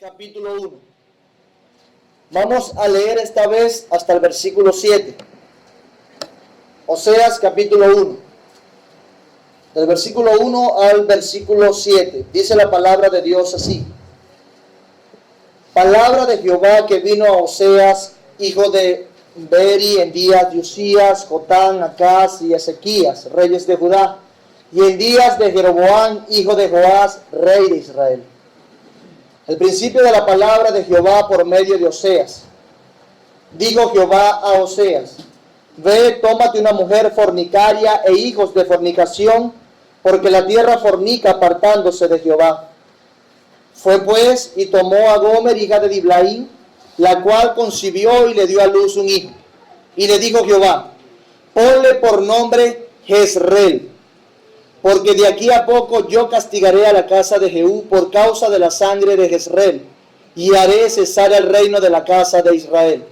Capítulo 1. Vamos a leer esta vez hasta el versículo 7. Oseas capítulo 1. Del versículo 1 al versículo 7. Dice la palabra de Dios así. Palabra de Jehová que vino a Oseas, hijo de Beri, en días de Usías, Jotán, Acaz y Ezequías, reyes de Judá, y en días de Jeroboam, hijo de Joás, rey de Israel. El principio de la palabra de Jehová por medio de Oseas. Dijo Jehová a Oseas: Ve, tómate una mujer fornicaria e hijos de fornicación, porque la tierra fornica apartándose de Jehová. Fue pues y tomó a Gomer, hija de Diblaim, la cual concibió y le dio a luz un hijo. Y le dijo Jehová: Ponle por nombre Jezreel, porque de aquí a poco yo castigaré a la casa de Jehú por causa de la sangre de Jezreel, y haré cesar el reino de la casa de Israel.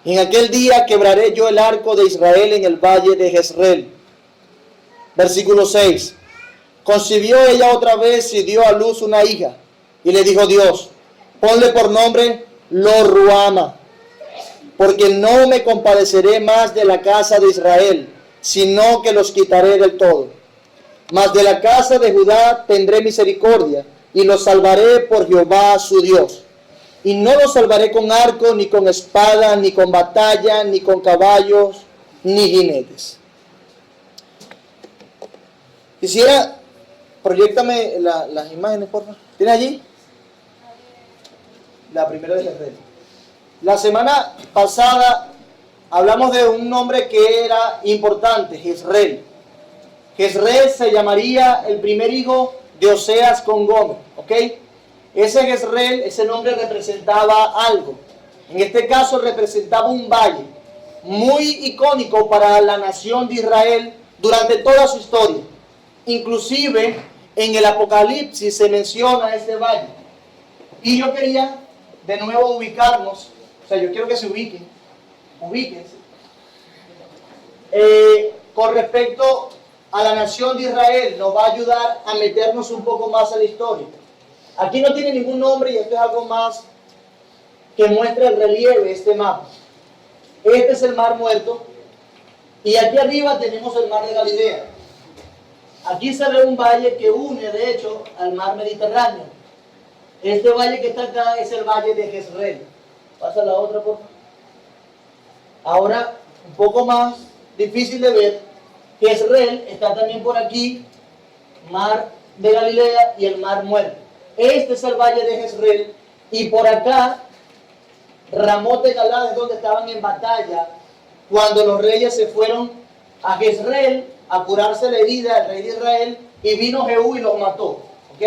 En aquel día quebraré yo el arco de Israel en el valle de Jezreel. Versículo 6. Concibió ella otra vez y dio a luz una hija, y le dijo Dios: Ponle por nombre Lo-ruama, porque no me compadeceré más de la casa de Israel, sino que los quitaré del todo. Mas de la casa de Judá tendré misericordia, y los salvaré por Jehová su Dios. Y no los salvaré con arco, ni con espada, ni con batalla, ni con caballos, ni jinetes. Quisiera, proyéctame las imágenes, por favor. ¿Tiene allí? La primera de Jezreel. La semana pasada hablamos de un nombre que era importante, Jezreel. Jezreel se llamaría el primer hijo de Oseas con Gomer, ¿ok? Ese Jezreel, ese nombre representaba algo. En este caso representaba un valle muy icónico para la nación de Israel durante toda su historia. Inclusive en el Apocalipsis se menciona este valle. Y yo quería de nuevo ubicarnos, o sea, yo quiero que se ubíquense, con respecto a la nación de Israel. Nos va a ayudar a meternos un poco más a la historia. Aquí no tiene ningún nombre y esto es algo más que muestra el relieve de este mapa. Este es el Mar Muerto y aquí arriba tenemos el Mar de Galilea. Aquí se ve un valle que une de hecho al Mar Mediterráneo. Este valle que está acá es el valle de Jezreel. Pasa la otra, por favor. Ahora, un poco más difícil de ver, Jezreel está también por aquí, Mar de Galilea y el Mar Muerto. Este es el valle de Jezreel y por acá Ramot de Galad es donde estaban en batalla cuando los reyes se fueron a Jezreel a curarse la herida del rey de Israel y vino Jehú y los mató. ¿Ok?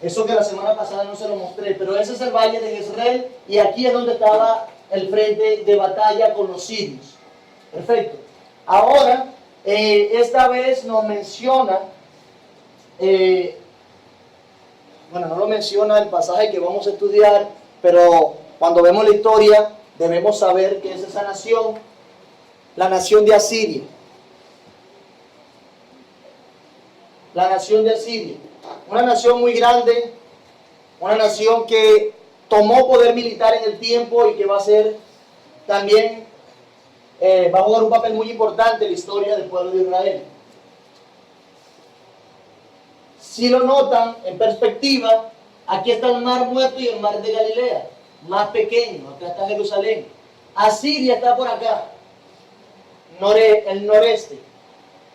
Eso que la semana pasada no se lo mostré, pero ese es el valle de Jezreel y aquí es donde estaba el frente de batalla con los sirios. Perfecto. Ahora, esta vez nos menciona, bueno, no lo menciona el pasaje que vamos a estudiar, pero cuando vemos la historia debemos saber que es esa nación, la nación de Asiria. La nación de Asiria. Una nación muy grande, una nación que tomó poder militar en el tiempo y que va a ser también, va a jugar un papel muy importante en la historia del pueblo de Israel. Si lo notan en perspectiva, aquí está el Mar Muerto y el Mar de Galilea, más pequeño, acá está Jerusalén. Asiria está por acá, el noreste.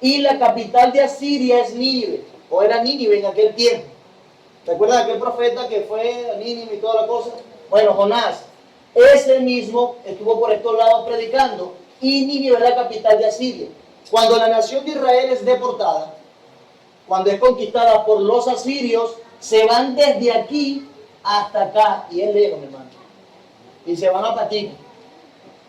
Y la capital de Asiria es Nínive, o era Nínive en aquel tiempo. ¿Recuerdan aquel profeta que fue a Nínive y toda la cosa? Bueno, Jonás, ese mismo estuvo por estos lados predicando, y Nínive es la capital de Asiria. Cuando la nación de Israel es deportada, cuando es conquistada por los asirios, se van desde aquí hasta acá, y es lejos, mi hermano, y se van a Patín.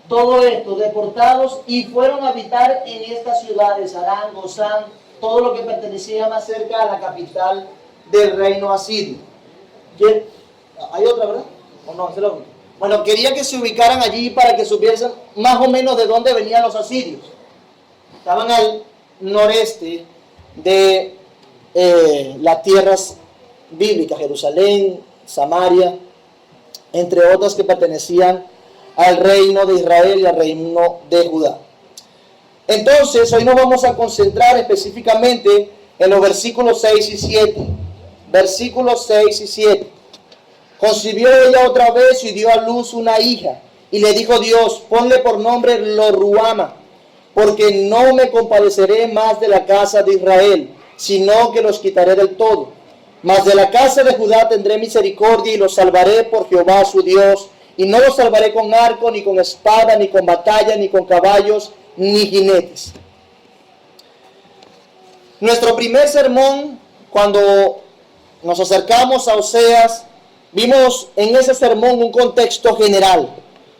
Todo esto, deportados, y fueron a habitar en estas ciudades, Harán, Gozán, todo lo que pertenecía más cerca a la capital del reino asirio. ¿Hay otra, verdad? ¿O no? ¿Es la única? Bueno, quería que se ubicaran allí para que supiesen más o menos de dónde venían los asirios. Estaban al noreste de las tierras bíblicas, Jerusalén, Samaria, entre otras que pertenecían al reino de Israel y al reino de Judá. Entonces, hoy nos vamos a concentrar específicamente en los versículos 6 y 7. Versículos 6 y 7. Concibió ella otra vez y dio a luz una hija. Y le dijo Dios, ponle por nombre Lo-ruama, porque no me compadeceré más de la casa de Israel, sino que los quitaré del todo. Mas de la casa de Judá tendré misericordia y los salvaré por Jehová su Dios. Y no los salvaré con arco, ni con espada, ni con batalla, ni con caballos, ni jinetes. Nuestro primer sermón, cuando nos acercamos a Oseas, vimos en ese sermón un contexto general,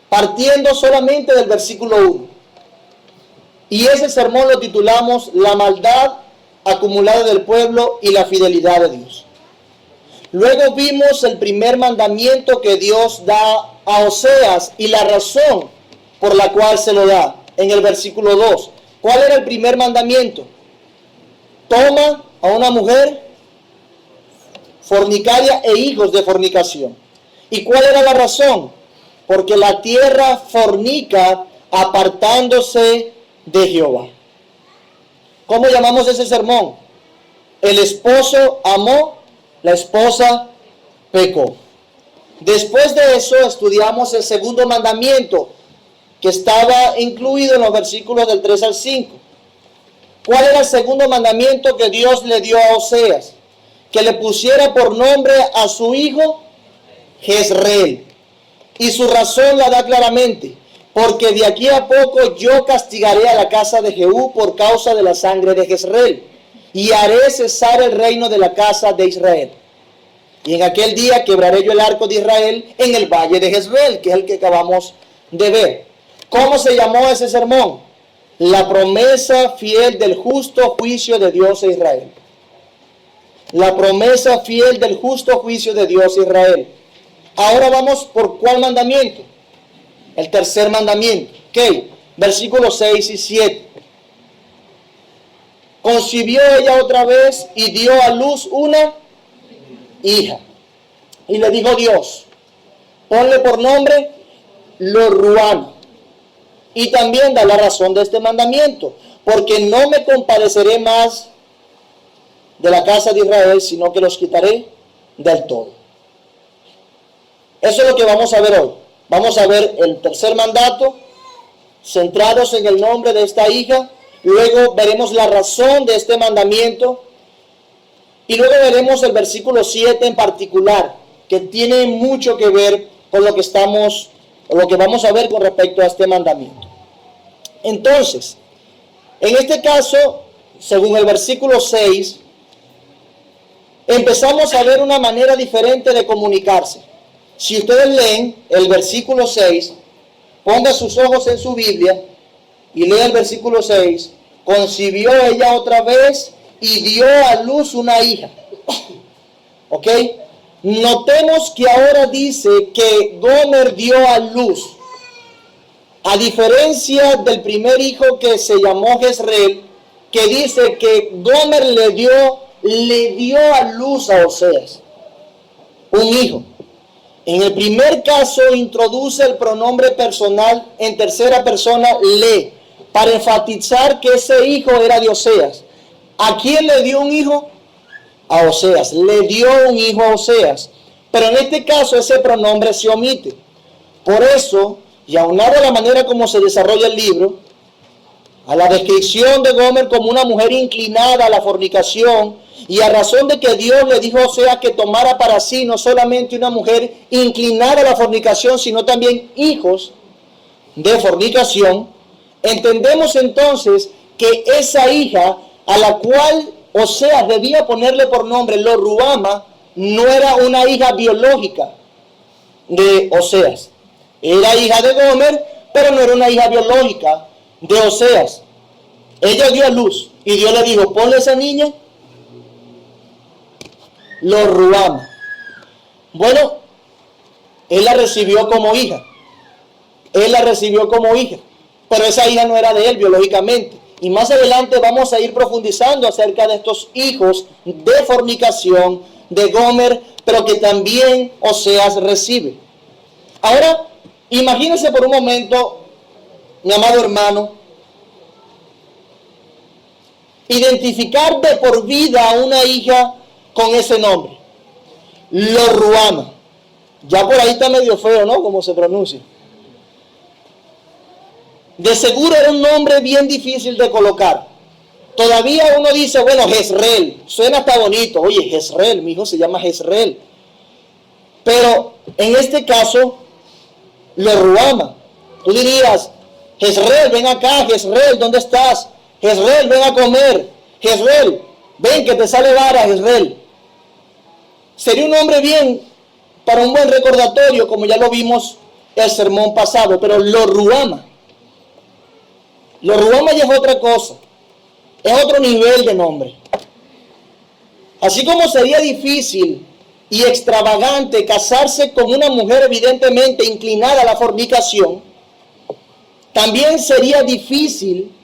partiendo solamente del versículo 1. Y ese sermón lo titulamos La maldad acumulada del pueblo y la fidelidad de Dios. Luego vimos el primer mandamiento que Dios da a Oseas y la razón por la cual se lo da en el versículo 2. ¿Cuál era el primer mandamiento? Toma a una mujer fornicaria e hijos de fornicación. ¿Y cuál era la razón? Porque la tierra fornica apartándose de Jehová. ¿Cómo llamamos ese sermón? El esposo amó, la esposa pecó. Después de eso estudiamos el segundo mandamiento, que estaba incluido en los versículos del 3 al 5. ¿Cuál era el segundo mandamiento que Dios le dio a Oseas? Que le pusiera por nombre a su hijo Jezreel. Y su razón la da claramente. Porque de aquí a poco yo castigaré a la casa de Jehú por causa de la sangre de Jezreel. Y haré cesar el reino de la casa de Israel. Y en aquel día quebraré yo el arco de Israel en el valle de Jezreel, que es el que acabamos de ver. ¿Cómo se llamó ese sermón? La promesa fiel del justo juicio de Dios a Israel. La promesa fiel del justo juicio de Dios a Israel. Ahora vamos por ¿cuál mandamiento? El tercer mandamiento. Ok, versículos 6 y 7. Concibió ella otra vez y dio a luz una hija. Y le dijo Dios, ponle por nombre Lo-ruama. Y también da la razón de este mandamiento, porque no me compadeceré más de la casa de Israel, sino que los quitaré del todo. Eso es lo que vamos a ver hoy. Vamos a ver el tercer mandato, centrados en el nombre de esta hija. Luego veremos la razón de este mandamiento. Y luego veremos el versículo 7 en particular, que tiene mucho que ver con lo que vamos a ver con respecto a este mandamiento. Entonces, en este caso, según el versículo 6, empezamos a ver una manera diferente de comunicarse. Si ustedes leen el versículo 6, ponga sus ojos en su Biblia y lea el versículo 6. Concibió ella otra vez y dio a luz una hija. ¿Ok? Notemos que ahora dice que Gomer dio a luz. A diferencia del primer hijo que se llamó Jezreel, que dice que Gomer le dio a luz a Oseas un hijo. En el primer caso introduce el pronombre personal en tercera persona le, para enfatizar que ese hijo era de Oseas. ¿A quién le dio un hijo? A Oseas. Le dio un hijo a Oseas. Pero en este caso ese pronombre se omite. Por eso, y aunado a la manera como se desarrolla el libro, a la descripción de Gomer como una mujer inclinada a la fornicación, y a razón de que Dios le dijo a Oseas que tomara para sí no solamente una mujer inclinada a la fornicación, sino también hijos de fornicación, entendemos entonces que esa hija a la cual Oseas debía ponerle por nombre Lo-ruama no era una hija biológica de Oseas. Era hija de Gomer, pero no era una hija biológica de Oseas. Ella dio a luz y Dios le dijo, ponle a esa niña Lo-ruama. Bueno, él la recibió como hija. Él la recibió como hija. Pero esa hija no era de él biológicamente. Y más adelante vamos a ir profundizando acerca de estos hijos de fornicación de Gomer, pero que también Oseas recibe. Ahora, imagínense por un momento, mi amado hermano, identificar de por vida a una hija con ese nombre, Lo-Ruhama. Ya por ahí está medio feo, ¿no? Como se pronuncia. De seguro era un nombre bien difícil de colocar. Todavía uno dice, bueno, Jezreel, suena hasta bonito. Oye, Jezreel, mi hijo se llama Jezreel. Pero en este caso, Lo-Ruhama. Tú dirías, Jezreel, ven acá, Jezreel, ¿dónde estás? Jezreel, ven a comer. Jezreel, ven que te sale vara, Jezreel. Sería un nombre bien para un buen recordatorio, como ya lo vimos el sermón pasado, pero Lo-Ruhama. Lo-Ruhama ya es otra cosa, es otro nivel de nombre. Así como sería difícil y extravagante casarse con una mujer evidentemente inclinada a la fornicación, también sería difícil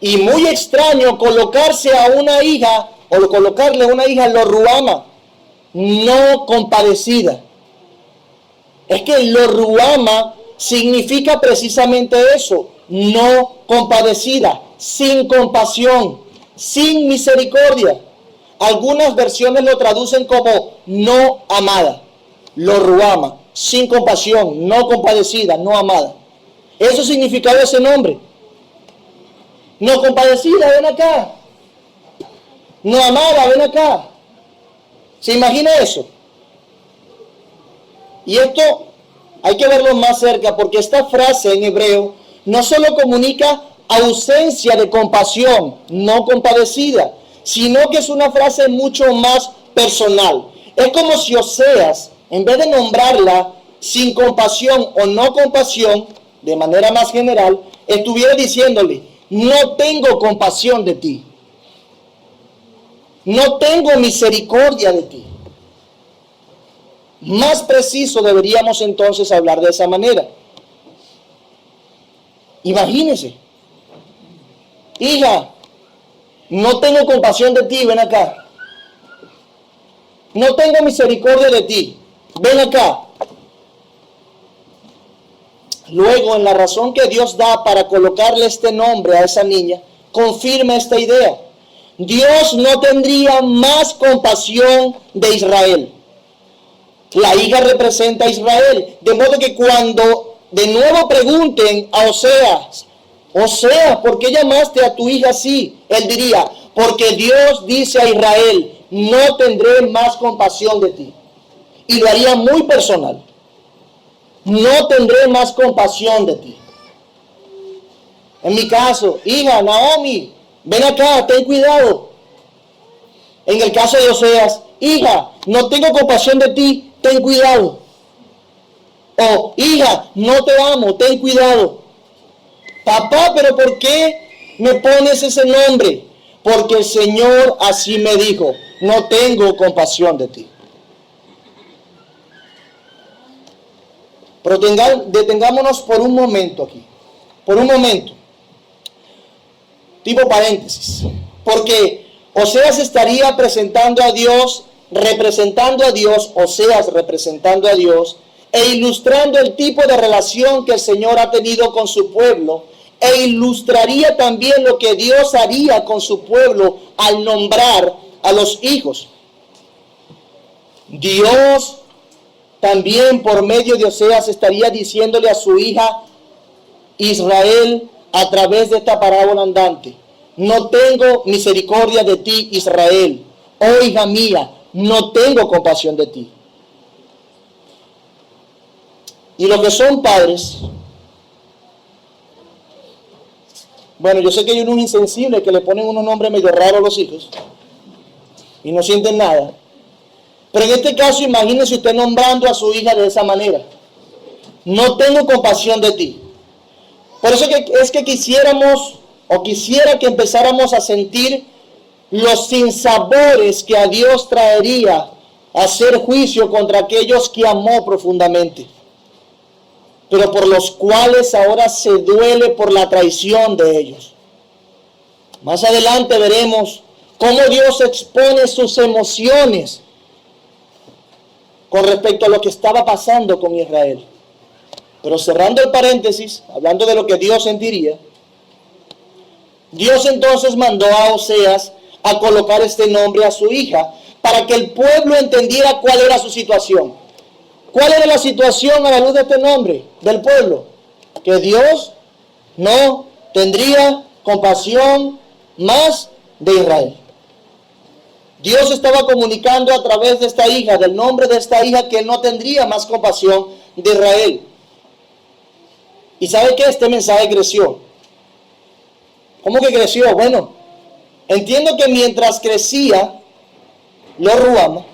y muy extraño colocarse a una hija o colocarle a una hija Lo-Ruhama, no compadecida. Es que Lo-Ruhama significa precisamente eso, no compadecida, sin compasión, sin misericordia. Algunas versiones lo traducen como no amada. Lo-Ruhama, sin compasión, no compadecida, no amada. Eso significaba ese nombre. No compadecida, ven acá. No amada, ven acá. ¿Se imagina eso? Y esto hay que verlo más cerca, porque esta frase en hebreo no solo comunica ausencia de compasión, no compadecida, sino que es una frase mucho más personal. Es como si Oseas, en vez de nombrarla sin compasión o no compasión, de manera más general, estuviera diciéndole, no tengo compasión de ti. No tengo misericordia de ti. Más preciso deberíamos entonces hablar de esa manera. Imagínense, hija, no tengo compasión de ti, ven acá. No tengo misericordia de ti, ven acá. Luego, en la razón que Dios da para colocarle este nombre a esa niña, confirma esta idea. Dios no tendría más compasión de Israel. La hija representa a Israel, de modo que cuando de nuevo pregunten a Oseas, ¿por qué llamaste a tu hija así? Él diría, porque Dios dice a Israel, no tendré más compasión de ti. Y lo haría muy personal. No tendré más compasión de ti. En mi caso, hija, Naomi, ven acá, ten cuidado. En el caso de Oseas, hija, no tengo compasión de ti, ten cuidado. O, hija, no te amo, ten cuidado. Papá, pero ¿por qué me pones ese nombre? Porque el Señor así me dijo, no tengo compasión de ti. Pero detengámonos por un momento aquí. Por un momento. Tipo paréntesis. Porque Oseas estaría presentando a Dios, representando a Dios, Oseas representando a Dios, e ilustrando el tipo de relación que el Señor ha tenido con su pueblo, e ilustraría también lo que Dios haría con su pueblo al nombrar a los hijos. Dios también por medio de Oseas estaría diciéndole a su hija Israel a través de esta parábola andante, no tengo misericordia de ti, Israel. Oh hija mía, no tengo compasión de ti. Y los que son padres, bueno, yo sé que hay unos insensibles que le ponen unos nombres medio raros a los hijos y no sienten nada. Pero en este caso, imagínese usted nombrando a su hija de esa manera. No tengo compasión de ti. Por eso es que quisiera que empezáramos a sentir los sinsabores que a Dios traería a hacer juicio contra aquellos que amó profundamente, pero por los cuales ahora se duele por la traición de ellos. Más adelante veremos cómo Dios expone sus emociones con respecto a lo que estaba pasando con Israel. Pero cerrando el paréntesis, hablando de lo que Dios sentiría, Dios entonces mandó a Oseas a colocar este nombre a su hija para que el pueblo entendiera cuál era su situación. ¿Cuál era la situación a la luz de este nombre del pueblo? Que Dios no tendría compasión más de Israel. Dios estaba comunicando a través de esta hija, del nombre de esta hija, que no tendría más compasión de Israel. ¿Y sabe qué? Este mensaje creció. ¿Cómo que creció? Bueno, entiendo que mientras crecía Lo Ruhama,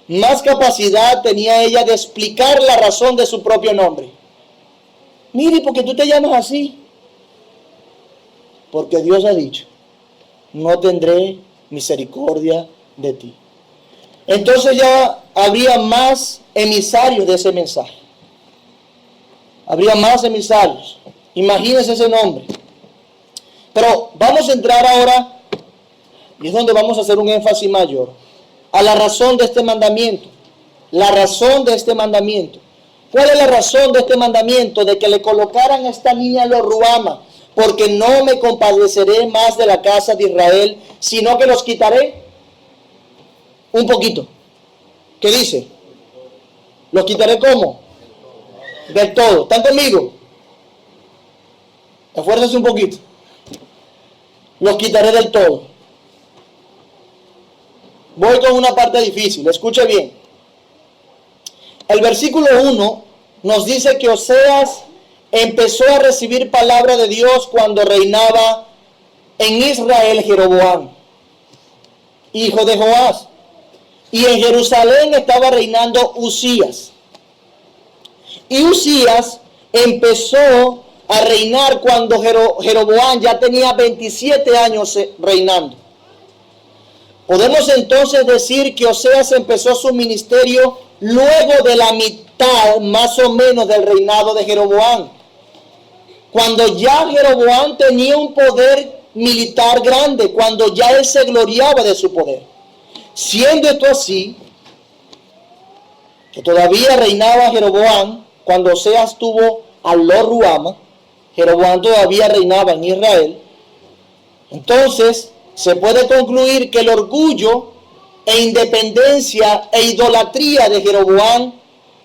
más capacidad tenía ella de explicar la razón de su propio nombre. Mire, ¿por qué tú te llamas así? Porque Dios ha dicho, no tendré misericordia de ti. Entonces ya habría más emisarios de ese mensaje. Habría más emisarios. Imagínense ese nombre. Pero vamos a entrar ahora, y es donde vamos a hacer un énfasis mayor, a la razón de este mandamiento. La razón de este mandamiento. ¿Cuál es la razón de este mandamiento? De que le colocaran a esta niña Lo Ruhama, porque no me compadeceré más de la casa de Israel, sino que los quitaré un poquito. ¿Qué dice? ¿Los quitaré cómo? Del todo. ¿Están conmigo? Esfuércense un poquito. Los quitaré del todo. Voy con una parte difícil, escuche bien. El versículo 1 nos dice que Oseas empezó a recibir palabra de Dios cuando reinaba en Israel Jeroboam, hijo de Joás. Y en Jerusalén estaba reinando Usías. Y Usías empezó a reinar cuando Jeroboam ya tenía 27 años reinando. Podemos entonces decir que Oseas empezó su ministerio luego de la mitad más o menos del reinado de Jeroboam, cuando ya Jeroboam tenía un poder militar grande, cuando ya él se gloriaba de su poder. Siendo esto así, que todavía reinaba Jeroboam, cuando Oseas tuvo a Lo Ruhama, Jeroboam todavía reinaba en Israel. Entonces se puede concluir que el orgullo e independencia e idolatría de Jeroboam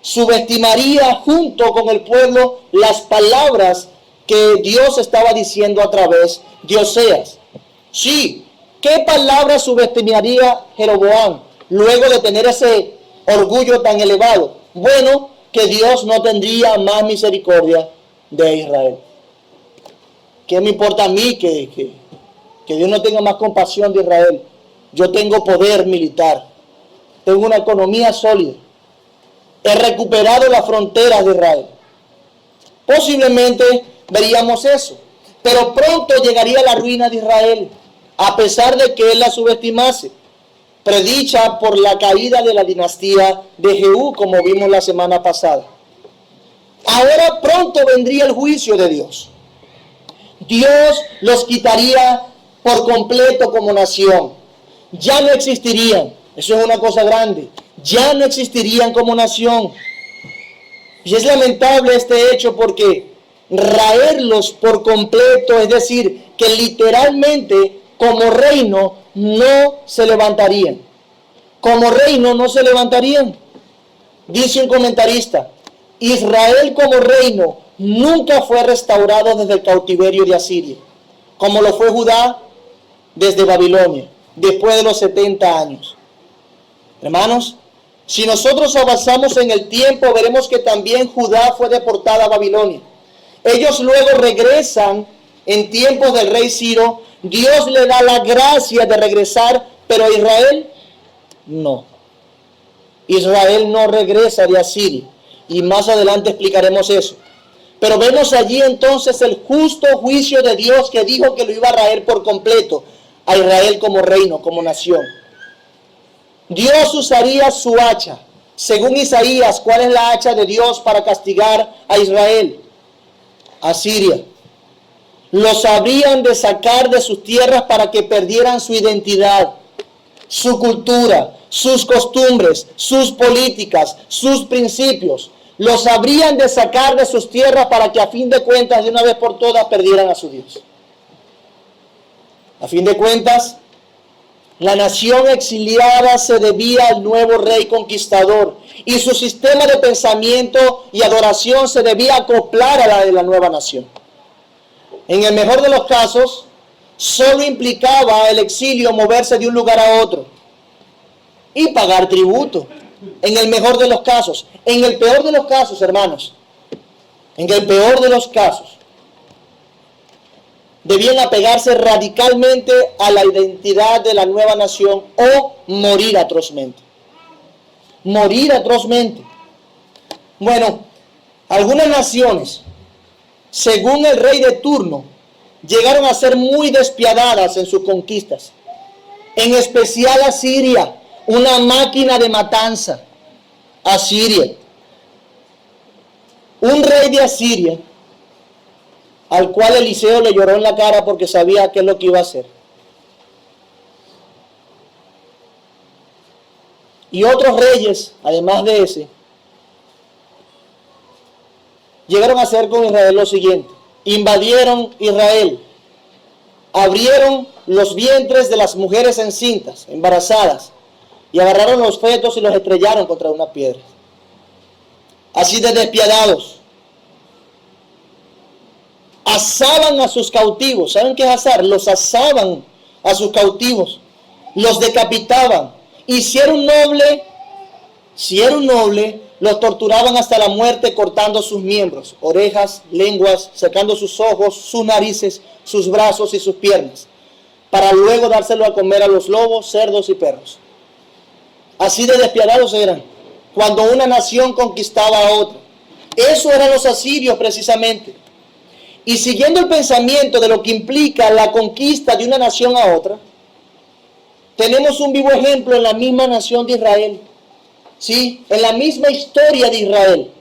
subestimaría junto con el pueblo las palabras que Dios estaba diciendo a través de Oseas. Sí, ¿qué palabras subestimaría Jeroboam luego de tener ese orgullo tan elevado? Bueno, que Dios no tendría más misericordia de Israel. ¿Qué me importa a mí que Dios no tenga más compasión de Israel? Yo tengo poder militar, tengo una economía sólida, he recuperado las fronteras de Israel. Posiblemente veríamos eso, pero pronto llegaría la ruina de Israel, a pesar de que él la subestimase, predicha por la caída de la dinastía de Jehú, como vimos la semana pasada. Ahora pronto vendría el juicio de Dios. Dios los quitaría por completo como nación. Ya no existirían. Eso es una cosa grande. Ya no existirían como nación. Y es lamentable este hecho porque raerlos por completo, es decir, que literalmente como reino no se levantarían. Como reino no se levantarían. Dice un comentarista, Israel como reino nunca fue restaurado desde el cautiverio de Asiria, como lo fue Judá desde Babilonia, después de los 70 años. Hermanos, si nosotros avanzamos en el tiempo, veremos que también Judá fue deportada a Babilonia. Ellos luego regresan en tiempos del rey Ciro. Dios le da la gracia de regresar, pero a Israel no. Israel no regresa de Asiria. Y más adelante explicaremos eso. Pero vemos allí entonces el justo juicio de Dios que dijo que lo iba a raer por completo a Israel como reino, como nación. Dios usaría su hacha. Según Isaías, ¿cuál es la hacha de Dios para castigar a Israel? Asiria. Los habrían de sacar de sus tierras para que perdieran su identidad, su cultura, sus costumbres, sus políticas, sus principios. Los habrían de sacar de sus tierras para que a fin de cuentas, de una vez por todas, perdieran a su Dios. A fin de cuentas, la nación exiliada se debía al nuevo rey conquistador y su sistema de pensamiento y adoración se debía acoplar a la de la nueva nación. En el mejor de los casos, solo implicaba el exilio moverse de un lugar a otro y pagar tributo. En el mejor de los casos. En el peor de los casos, hermanos, en el peor de los casos, debían apegarse radicalmente a la identidad de la nueva nación o morir atrozmente. Morir atrozmente. Bueno, algunas naciones, según el rey de turno, llegaron a ser muy despiadadas en sus conquistas. En especial Asiria, una máquina de matanza. Asiria. Un rey de Asiria, al cual Eliseo le lloró en la cara porque sabía qué es lo que iba a hacer. Y otros reyes, además de ese, llegaron a hacer con Israel lo siguiente. Invadieron Israel, abrieron los vientres de las mujeres encintas, embarazadas, y agarraron los fetos y los estrellaron contra una piedra. Así de despiadados. Asaban a sus cautivos. ¿Saben qué es asar? Los asaban a sus cautivos. Los decapitaban. Y si era un noble, los torturaban hasta la muerte cortando sus miembros, orejas, lenguas, sacando sus ojos, sus narices, sus brazos y sus piernas, para luego dárselo a comer a los lobos, cerdos y perros. Así de despiadados eran cuando una nación conquistaba a otra. Eso eran los asirios precisamente. Y siguiendo el pensamiento de lo que implica la conquista de una nación a otra, tenemos un vivo ejemplo en la misma nación de Israel. ¿Sí? En la misma historia de Israel.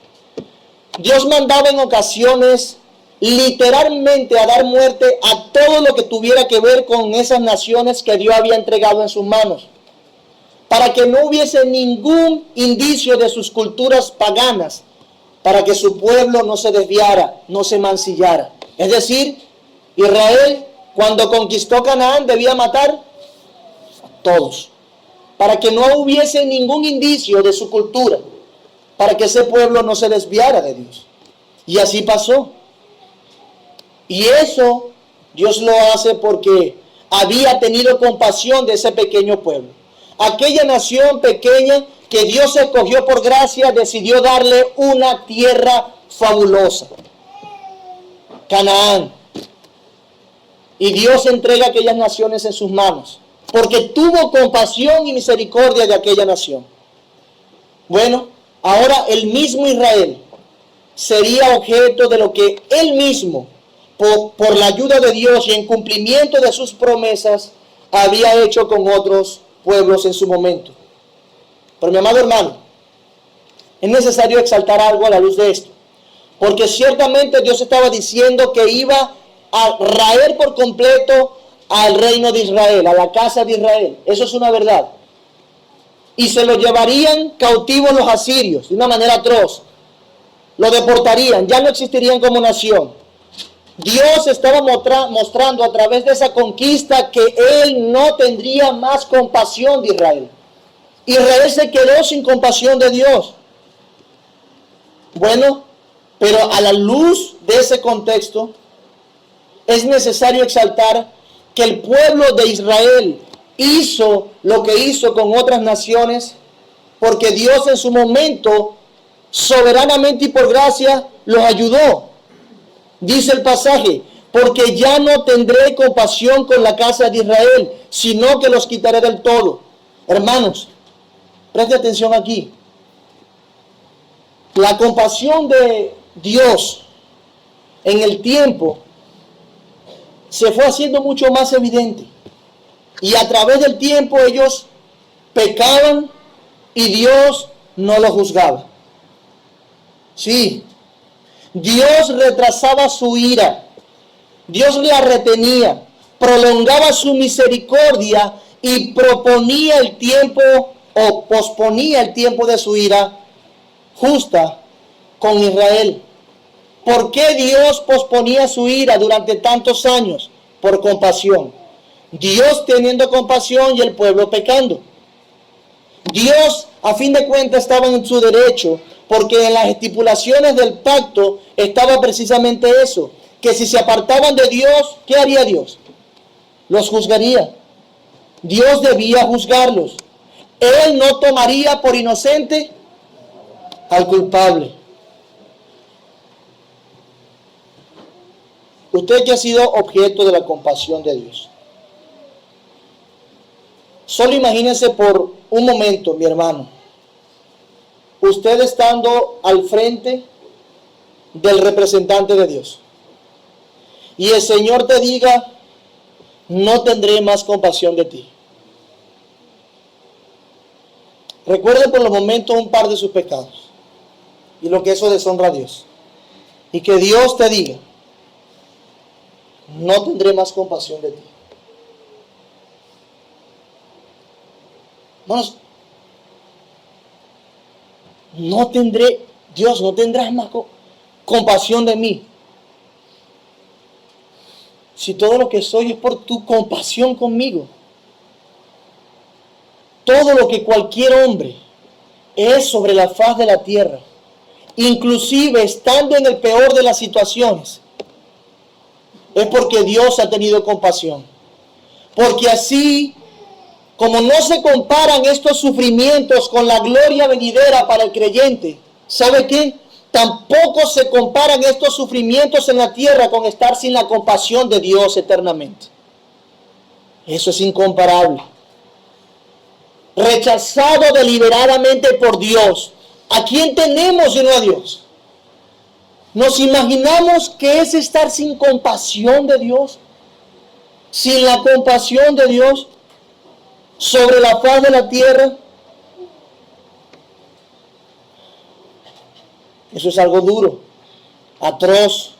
Dios mandaba en ocasiones literalmente a dar muerte a todo lo que tuviera que ver con esas naciones que Dios había entregado en sus manos, para que no hubiese ningún indicio de sus culturas paganas, para que su pueblo no se desviara, no se mancillara. Es decir, Israel, cuando conquistó Canaán, debía matar a todos, para que no hubiese ningún indicio de su cultura, para que ese pueblo no se desviara de Dios. Y así pasó. Y eso Dios lo hace porque había tenido compasión de ese pequeño pueblo. Aquella nación pequeña que Dios escogió por gracia, decidió darle una tierra fabulosa, Canaán. Y Dios entrega aquellas naciones en sus manos, porque tuvo compasión y misericordia de aquella nación. Bueno, ahora el mismo Israel sería objeto de lo que él mismo, por la ayuda de Dios y en cumplimiento de sus promesas, había hecho con otros pueblos en su momento. Pero mi amado hermano, es necesario exaltar algo a la luz de esto, porque ciertamente Dios estaba diciendo que iba a raer por completo al reino de Israel, a la casa de Israel. Eso es una verdad. Y se lo llevarían cautivos los asirios de una manera atroz. Lo deportarían, ya no existirían como nación. Dios estaba mostrando a través de esa conquista que Él no tendría más compasión de Israel. Israel se quedó sin compasión de Dios. Bueno, pero a la luz de ese contexto, es necesario exaltar que el pueblo de Israel hizo lo que hizo con otras naciones, porque Dios en su momento, soberanamente y por gracia, los ayudó. Dice el pasaje, porque ya no tendré compasión con la casa de Israel, sino que los quitaré del todo. Hermanos, preste atención aquí. La compasión de Dios en el tiempo se fue haciendo mucho más evidente. Y a través del tiempo ellos pecaban y Dios no los juzgaba. Sí, Dios retrasaba su ira, Dios la retenía, prolongaba su misericordia y proponía el tiempo o posponía el tiempo de su ira justa con Israel. ¿Por qué Dios posponía su ira durante tantos años? Por compasión. Dios teniendo compasión y el pueblo pecando. Dios, a fin de cuentas, estaba en su derecho, porque en las estipulaciones del pacto estaba precisamente eso, que si se apartaban de Dios, ¿qué haría Dios? Los juzgaría. Dios debía juzgarlos. Él no tomaría por inocente al culpable. Usted que ha sido objeto de la compasión de Dios. Solo imagínense por un momento, mi hermano, usted estando al frente del representante de Dios y el Señor te diga: no tendré más compasión de ti. Recuerde por los momentos un par de sus pecados y lo que eso deshonra a Dios. Y que Dios te diga: no tendré más compasión de ti. Hermanos, Dios, no tendrás más compasión de mí. Si todo lo que soy es por tu compasión conmigo. Todo lo que cualquier hombre es sobre la faz de la tierra, inclusive estando en el peor de las situaciones, es porque Dios ha tenido compasión. Porque así como no se comparan estos sufrimientos con la gloria venidera para el creyente, ¿sabe qué? Tampoco se comparan estos sufrimientos en la tierra con estar sin la compasión de Dios eternamente. Eso es incomparable. Rechazado deliberadamente por Dios. ¿A quién tenemos sino a Dios? ¿Nos imaginamos qué es estar sin compasión de Dios? Sin la compasión de Dios sobre la faz de la tierra. Eso es algo duro, atroz.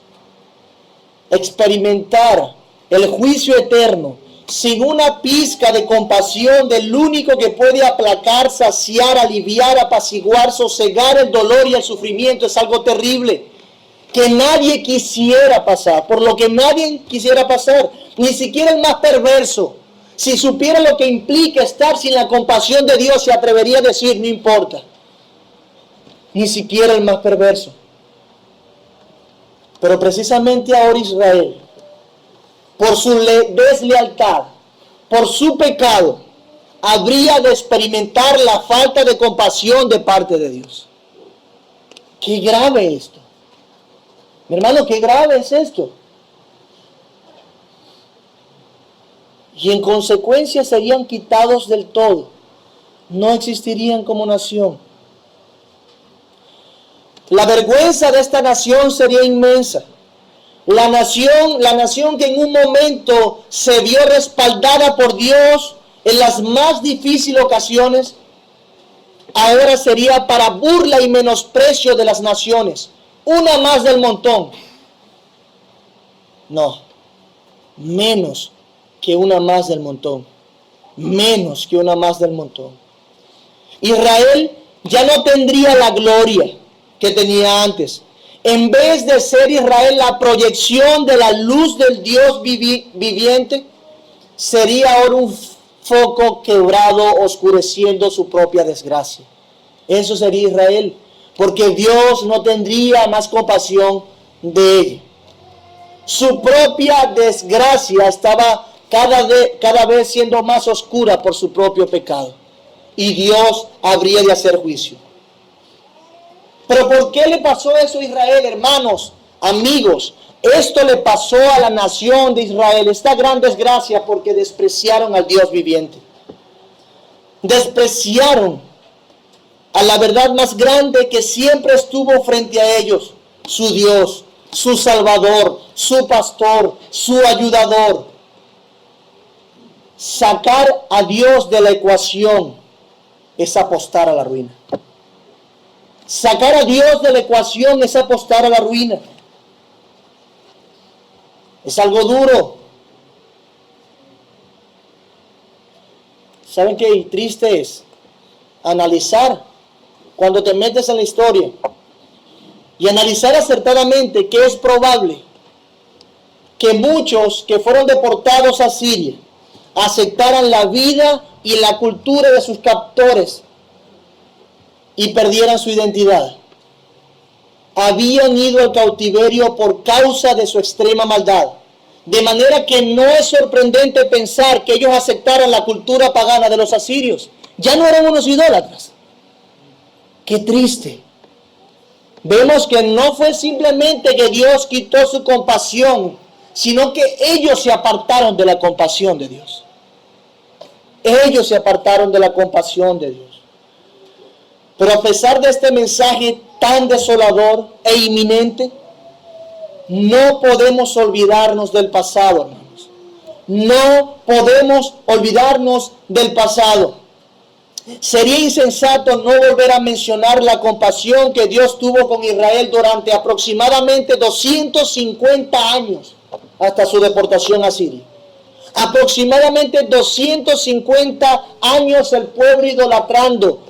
Experimentar el juicio eterno sin una pizca de compasión del único que puede aplacar, saciar, aliviar, apaciguar, sosegar el dolor y el sufrimiento es algo terrible que nadie quisiera pasar, por lo que nadie quisiera pasar, ni siquiera el más perverso. Si supiera lo que implica estar sin la compasión de Dios, se atrevería a decir: no importa. Ni siquiera el más perverso. Pero precisamente ahora Israel, por su deslealtad, por su pecado, habría de experimentar la falta de compasión de parte de Dios. Qué grave esto. Mi hermano, qué grave es esto. Y en consecuencia serían quitados del todo. No existirían como nación. La vergüenza de esta nación sería inmensa. La nación que en un momento se vio respaldada por Dios en las más difíciles ocasiones, ahora sería para burla y menosprecio de las naciones. Una más del montón. No, menos que una más del montón. Menos que una más del montón. Israel ya no tendría la gloria que tenía antes. En vez de ser Israel la proyección de la luz del Dios viviente, sería ahora un foco quebrado, oscureciendo su propia desgracia. Eso sería Israel, porque Dios no tendría más compasión de ella. Su propia desgracia estaba cada vez siendo más oscura por su propio pecado. Y Dios habría de hacer juicio. Pero ¿por qué le pasó eso a Israel, hermanos, amigos? Esto le pasó a la nación de Israel, esta gran desgracia, porque despreciaron al Dios viviente. Despreciaron a la verdad más grande que siempre estuvo frente a ellos, su Dios, su Salvador, su pastor, su ayudador. Sacar a Dios de la ecuación es apostar a la ruina. Sacar a Dios de la ecuación es apostar a la ruina. Es algo duro. ¿Saben qué triste es? analizar cuando te metes en la historia y analizar acertadamente que es probable que muchos que fueron deportados a Siria aceptaran la vida y la cultura de sus captores y perdieran su identidad. Habían ido al cautiverio por causa de su extrema maldad. De manera que no es sorprendente pensar que ellos aceptaran la cultura pagana de los asirios. Ya no eran unos idólatras. Qué triste. Vemos que no fue simplemente que Dios quitó su compasión, sino que ellos se apartaron de la compasión de Dios. Ellos se apartaron de la compasión de Dios. Pero a pesar de este mensaje tan desolador e inminente, no podemos olvidarnos del pasado, hermanos. No podemos olvidarnos del pasado. Sería insensato no volver a mencionar la compasión que Dios tuvo con Israel durante aproximadamente 250 años hasta su deportación a Siria. Aproximadamente 250 años el pueblo idolatrando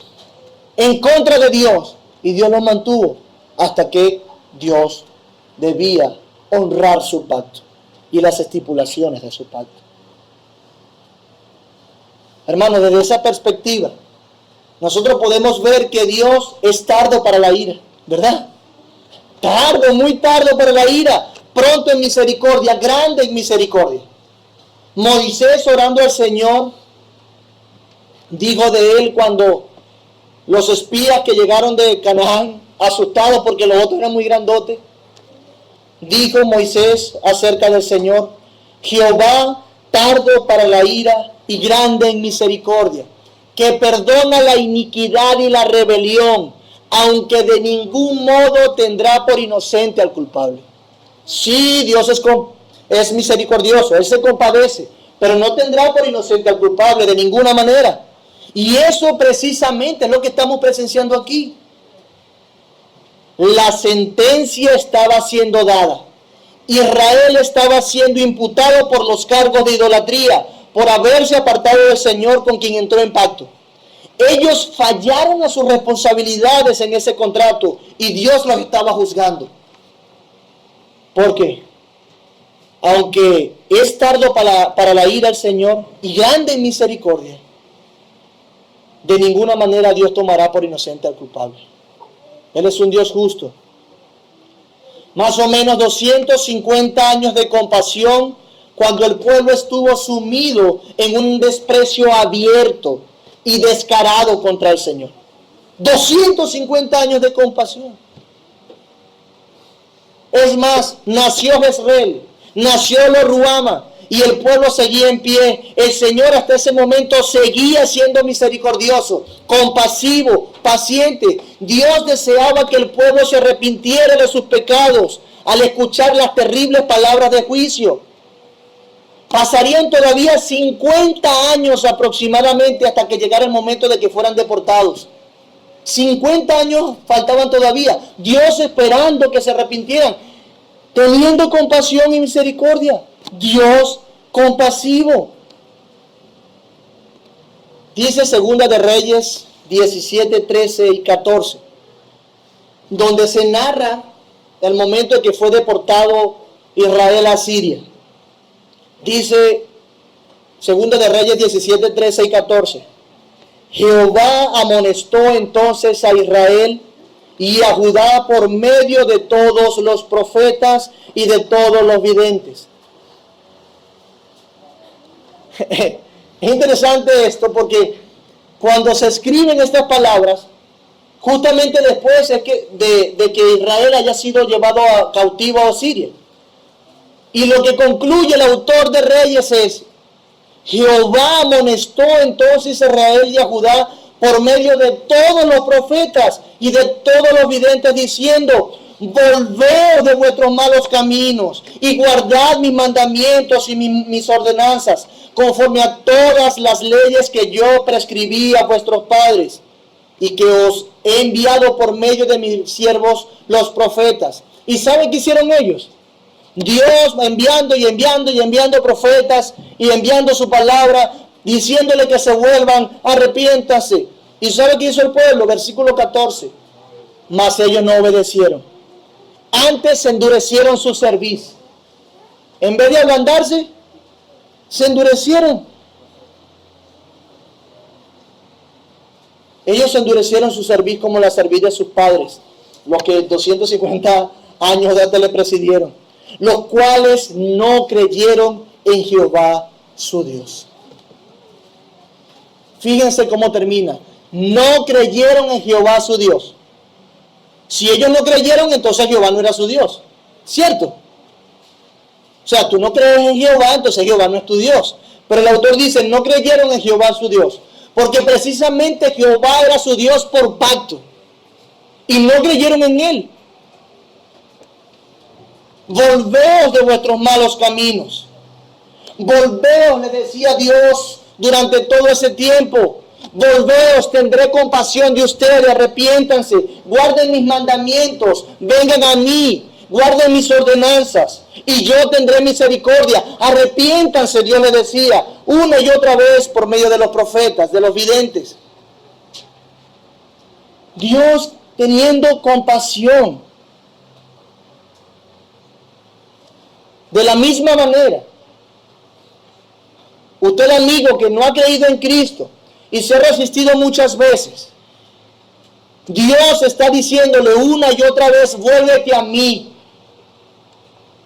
en contra de Dios, y Dios lo mantuvo hasta que Dios debía honrar su pacto y las estipulaciones de su pacto. Hermanos, desde esa perspectiva, nosotros podemos ver que Dios es tardo para la ira, ¿verdad? Tardo, muy tardo para la ira, pronto en misericordia, grande en misericordia. Moisés, orando al Señor, dijo de él cuando los espías que llegaron de Canaán, asustados porque los otros eran muy grandotes, dijo Moisés acerca del Señor: Jehová tardo para la ira y grande en misericordia, que perdona la iniquidad y la rebelión, aunque de ningún modo tendrá por inocente al culpable. Sí, Dios es misericordioso, Él se compadece, pero no tendrá por inocente al culpable de ninguna manera. Y eso precisamente es lo que estamos presenciando aquí. La sentencia estaba siendo dada. Israel estaba siendo imputado por los cargos de idolatría, por haberse apartado del Señor con quien entró en pacto. Ellos fallaron a sus responsabilidades en ese contrato y Dios los estaba juzgando. ¿Por qué? Aunque es tardo para la ira del Señor y grande en misericordia, de ninguna manera Dios tomará por inocente al culpable. Él es un Dios justo. Más o menos 250 años de compasión cuando el pueblo estuvo sumido en un desprecio abierto y descarado contra el Señor. 250 años de compasión. Es más, nació Jezreel, nació Lo-Ruhama, y el pueblo seguía en pie. El Señor hasta ese momento seguía siendo misericordioso, compasivo, paciente. Dios deseaba que el pueblo se arrepintiera de sus pecados al escuchar las terribles palabras de juicio. Pasarían todavía 50 años aproximadamente hasta que llegara el momento de que fueran deportados. 50 años faltaban todavía. Dios esperando que se arrepintieran, teniendo compasión y misericordia. Dios compasivo. Dice Segunda de Reyes 17, 13 y 14, donde se narra el momento en que fue deportado Israel a Siria. Dice Segunda de Reyes 17, 13 y 14. Jehová amonestó entonces a Israel y a Judá por medio de todos los profetas y de todos los videntes. Es interesante esto porque cuando se escriben estas palabras, justamente después es que de que Israel haya sido llevado cautivo a Siria. Y lo que concluye el autor de Reyes es: Jehová amonestó entonces a Israel y a Judá por medio de todos los profetas y de todos los videntes, diciendo: volveos de vuestros malos caminos y guardad mis mandamientos y mis ordenanzas, conforme a todas las leyes que yo prescribí a vuestros padres y que os he enviado por medio de mis siervos los profetas. ¿Y saben qué hicieron ellos? Dios enviando y enviando y enviando profetas y enviando su palabra, diciéndole que se vuelvan, arrepiéntase, ¿Y sabe qué hizo el pueblo? Versículo 14. Mas ellos no obedecieron. Antes se endurecieron su cerviz. En vez de ablandarse, se endurecieron. Ellos endurecieron su cerviz como la cerviz de sus padres, los que 250 años de antes le presidieron, los cuales no creyeron en Jehová su Dios. Fíjense cómo termina. No creyeron en Jehová su Dios. Si ellos no creyeron, entonces Jehová no era su Dios. ¿Cierto? O sea, tú no crees en Jehová, entonces Jehová no es tu Dios. Pero el autor dice, no creyeron en Jehová su Dios. Porque precisamente Jehová era su Dios por pacto. Y no creyeron en él. Volveos de vuestros malos caminos. Volveos, le decía Dios durante todo ese tiempo. Volveos, tendré compasión de ustedes, arrepiéntanse, guarden mis mandamientos, vengan a mí, guarden mis ordenanzas, y yo tendré misericordia. Arrepiéntanse, Dios le decía, una y otra vez por medio de los profetas, de los videntes. Dios teniendo compasión. De la misma manera, usted, amigo, que no ha creído en Cristo y se ha resistido muchas veces, Dios está diciéndole una y otra vez, vuélvete a mí,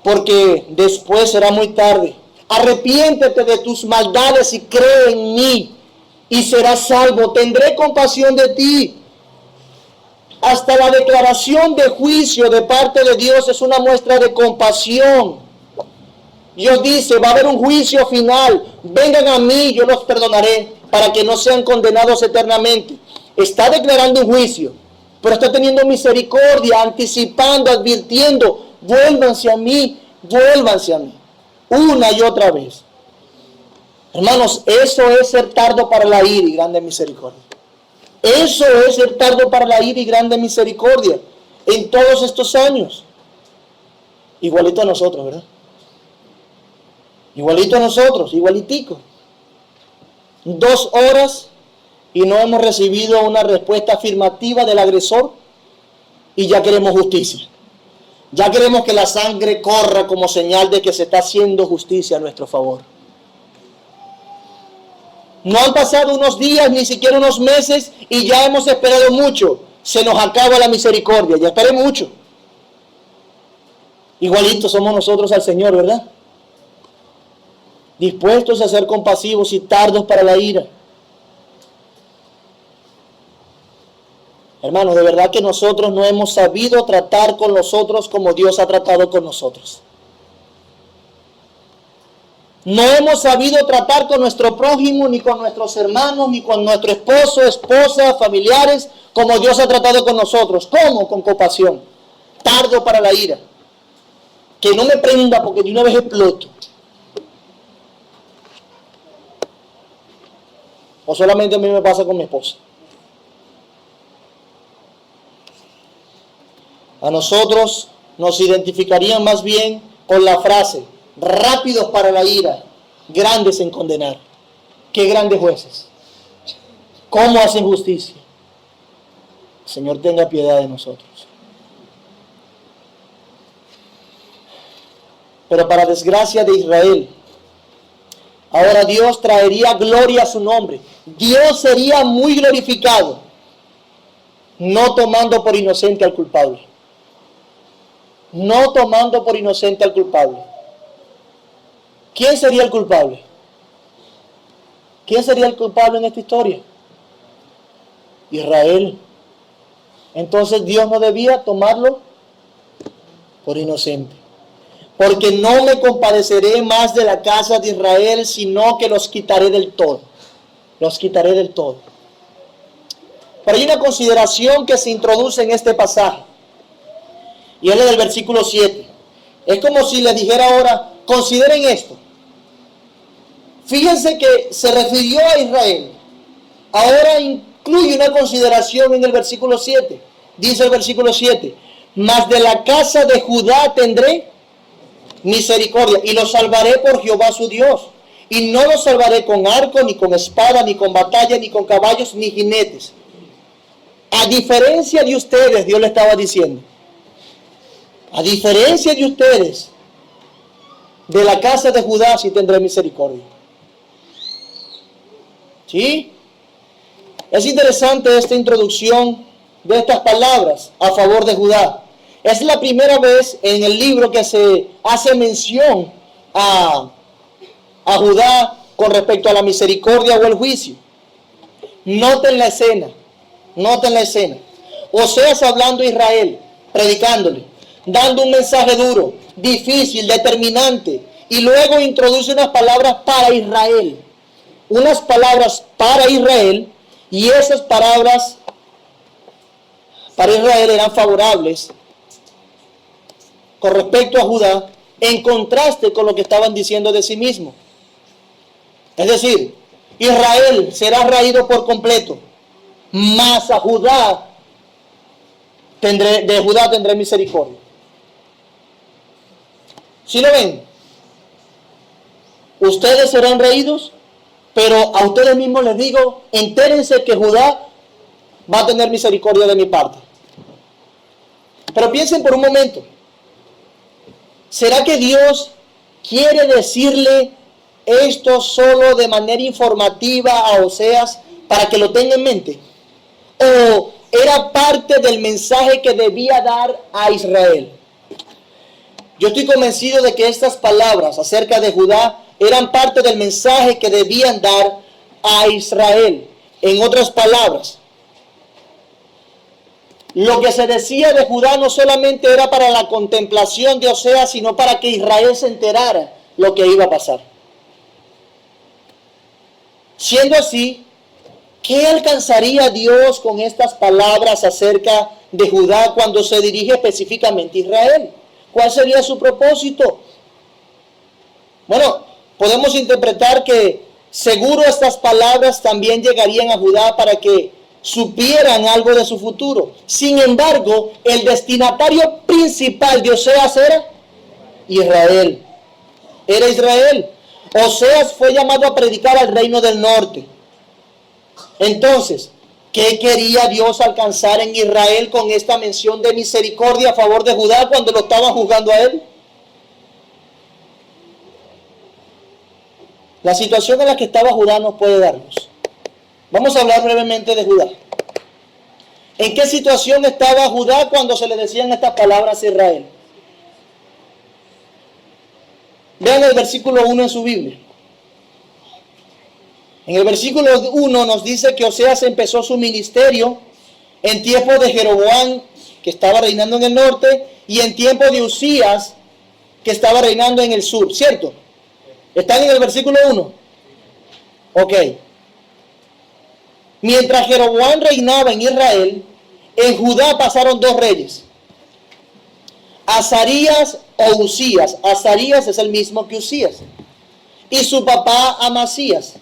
porque después será muy tarde. Arrepiéntete de tus maldades y cree en mí, y serás salvo. Tendré compasión de ti. Hasta la declaración de juicio de parte de Dios es una muestra de compasión. Dios dice, va a haber un juicio final. Vengan a mí, yo los perdonaré, para que no sean condenados eternamente. Está declarando un juicio, pero está teniendo misericordia, anticipando, advirtiendo, vuélvanse a mí, una y otra vez. Hermanos, eso es ser tardo para la ira y grande misericordia. Eso es ser tardo para la ira y grande misericordia en todos estos años. Igualito a nosotros, ¿verdad? Igualito a nosotros, igualitico. 2 horas y no hemos recibido una respuesta afirmativa del agresor y ya queremos justicia. Ya queremos que la sangre corra como señal de que se está haciendo justicia a nuestro favor. No han pasado unos días, ni siquiera unos meses, y ya hemos esperado mucho. Se nos acaba la misericordia, ya esperé mucho. Igualitos somos nosotros al Señor, ¿verdad? Dispuestos a ser compasivos y tardos para la ira. Hermanos, de verdad que nosotros no hemos sabido tratar con los otros como Dios ha tratado con nosotros. No hemos sabido tratar con nuestro prójimo, ni con nuestros hermanos, ni con nuestro esposo, esposa, familiares, como Dios ha tratado con nosotros. ¿Cómo? Con compasión. Tardo para la ira. Que no me prenda porque de una vez exploto. O solamente a mí me pasa con mi esposa. A nosotros nos identificarían más bien con la frase, rápidos para la ira, grandes en condenar. ¡Qué grandes jueces! ¿Cómo hacen justicia? El Señor tenga piedad de nosotros. Pero para desgracia de Israel, ahora Dios traería gloria a su nombre. Dios sería muy glorificado, no tomando por inocente al culpable. No tomando por inocente al culpable. ¿Quién sería el culpable? ¿Quién sería el culpable en esta historia? Israel. Entonces Dios no debía tomarlo por inocente. Porque no me compadeceré más de la casa de Israel, sino que los quitaré del todo. Los quitaré del todo. Pero hay una consideración que se introduce en este pasaje. Y es la del versículo 7. Es como si les dijera ahora, consideren esto. Fíjense que se refirió a Israel. Ahora incluye una consideración en el versículo 7. Dice el versículo 7. Mas de la casa de Judá tendré misericordia y los salvaré por Jehová su Dios. Y no los salvaré con arco, ni con espada, ni con batalla, ni con caballos, ni jinetes, A diferencia de ustedes, Dios le estaba diciendo, a diferencia de ustedes, de la casa de Judá sí tendré misericordia. ¿Sí? Es interesante esta introducción de estas palabras a favor de Judá. Es la primera vez en el libro que se hace mención a Judá con respecto a la misericordia o el juicio. Noten la escena. Noten la escena. Oseas hablando a Israel, predicándole, dando un mensaje duro, difícil, determinante, y luego introduce unas palabras para Israel. Unas palabras para Israel, y esas palabras para Israel eran favorables con respecto a Judá, en contraste con lo que estaban diciendo de sí mismo. Es decir, Israel será raído por completo, mas a Judá de Judá tendré misericordia. ¿Sí lo ven? Ustedes serán reídos, pero a ustedes mismos les digo, entérense que Judá va a tener misericordia de mi parte. Pero piensen por un momento, ¿será que Dios quiere decirle esto solo de manera informativa a Oseas para que lo tenga en mente? ¿O era parte del mensaje que debía dar a Israel? Yo estoy convencido de que estas palabras acerca de Judá eran parte del mensaje que debían dar a Israel. En otras palabras, lo que se decía de Judá no solamente era para la contemplación de Oseas, sino para que Israel se enterara lo que iba a pasar. Siendo así, ¿qué alcanzaría Dios con estas palabras acerca de Judá cuando se dirige específicamente a Israel? ¿Cuál sería su propósito? Bueno, podemos interpretar que seguro estas palabras también llegarían a Judá para que supieran algo de su futuro. Sin embargo, el destinatario principal de Oseas era Israel. Era Israel. Oseas fue llamado a predicar al reino del norte. Entonces, ¿qué quería Dios alcanzar en Israel con esta mención de misericordia a favor de Judá cuando lo estaban juzgando a él? La situación en la que estaba Judá nos puede darnos. Vamos a hablar brevemente de Judá. ¿En qué situación estaba Judá cuando se le decían estas palabras a Israel? Vean el versículo 1 en su Biblia. En el versículo 1 nos dice que Oseas empezó su ministerio en tiempo de Jeroboam, que estaba reinando en el norte, y en tiempo de Usías, que estaba reinando en el sur, ¿cierto? ¿Están en el versículo 1? Ok. Mientras Jeroboam reinaba en Israel, en Judá pasaron dos reyes, Azarías o Usías. Azarías es el mismo que Usías, y su papá Amasías.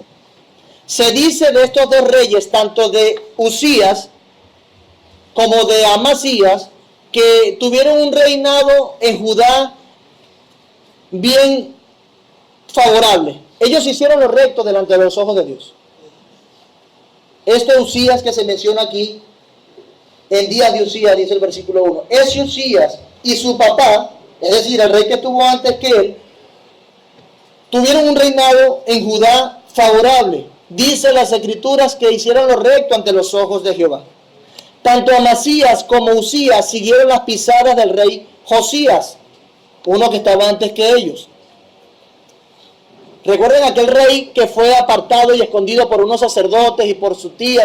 Se dice de estos dos reyes, tanto de Usías como de Amasías, que tuvieron un reinado en Judá bien favorable. Ellos hicieron lo recto delante de los ojos de Dios. Este Usías que se menciona aquí, en días de Usías, dice el versículo 1, ese Usías y su papá, es decir, el rey que estuvo antes que él, tuvieron un reinado en Judá favorable. Dice las escrituras que hicieron lo recto ante los ojos de Jehová. Tanto Amasías como Usías siguieron las pisadas del rey Josías, uno que estaba antes que ellos. Recuerden aquel rey que fue apartado y escondido por unos sacerdotes y por su tía,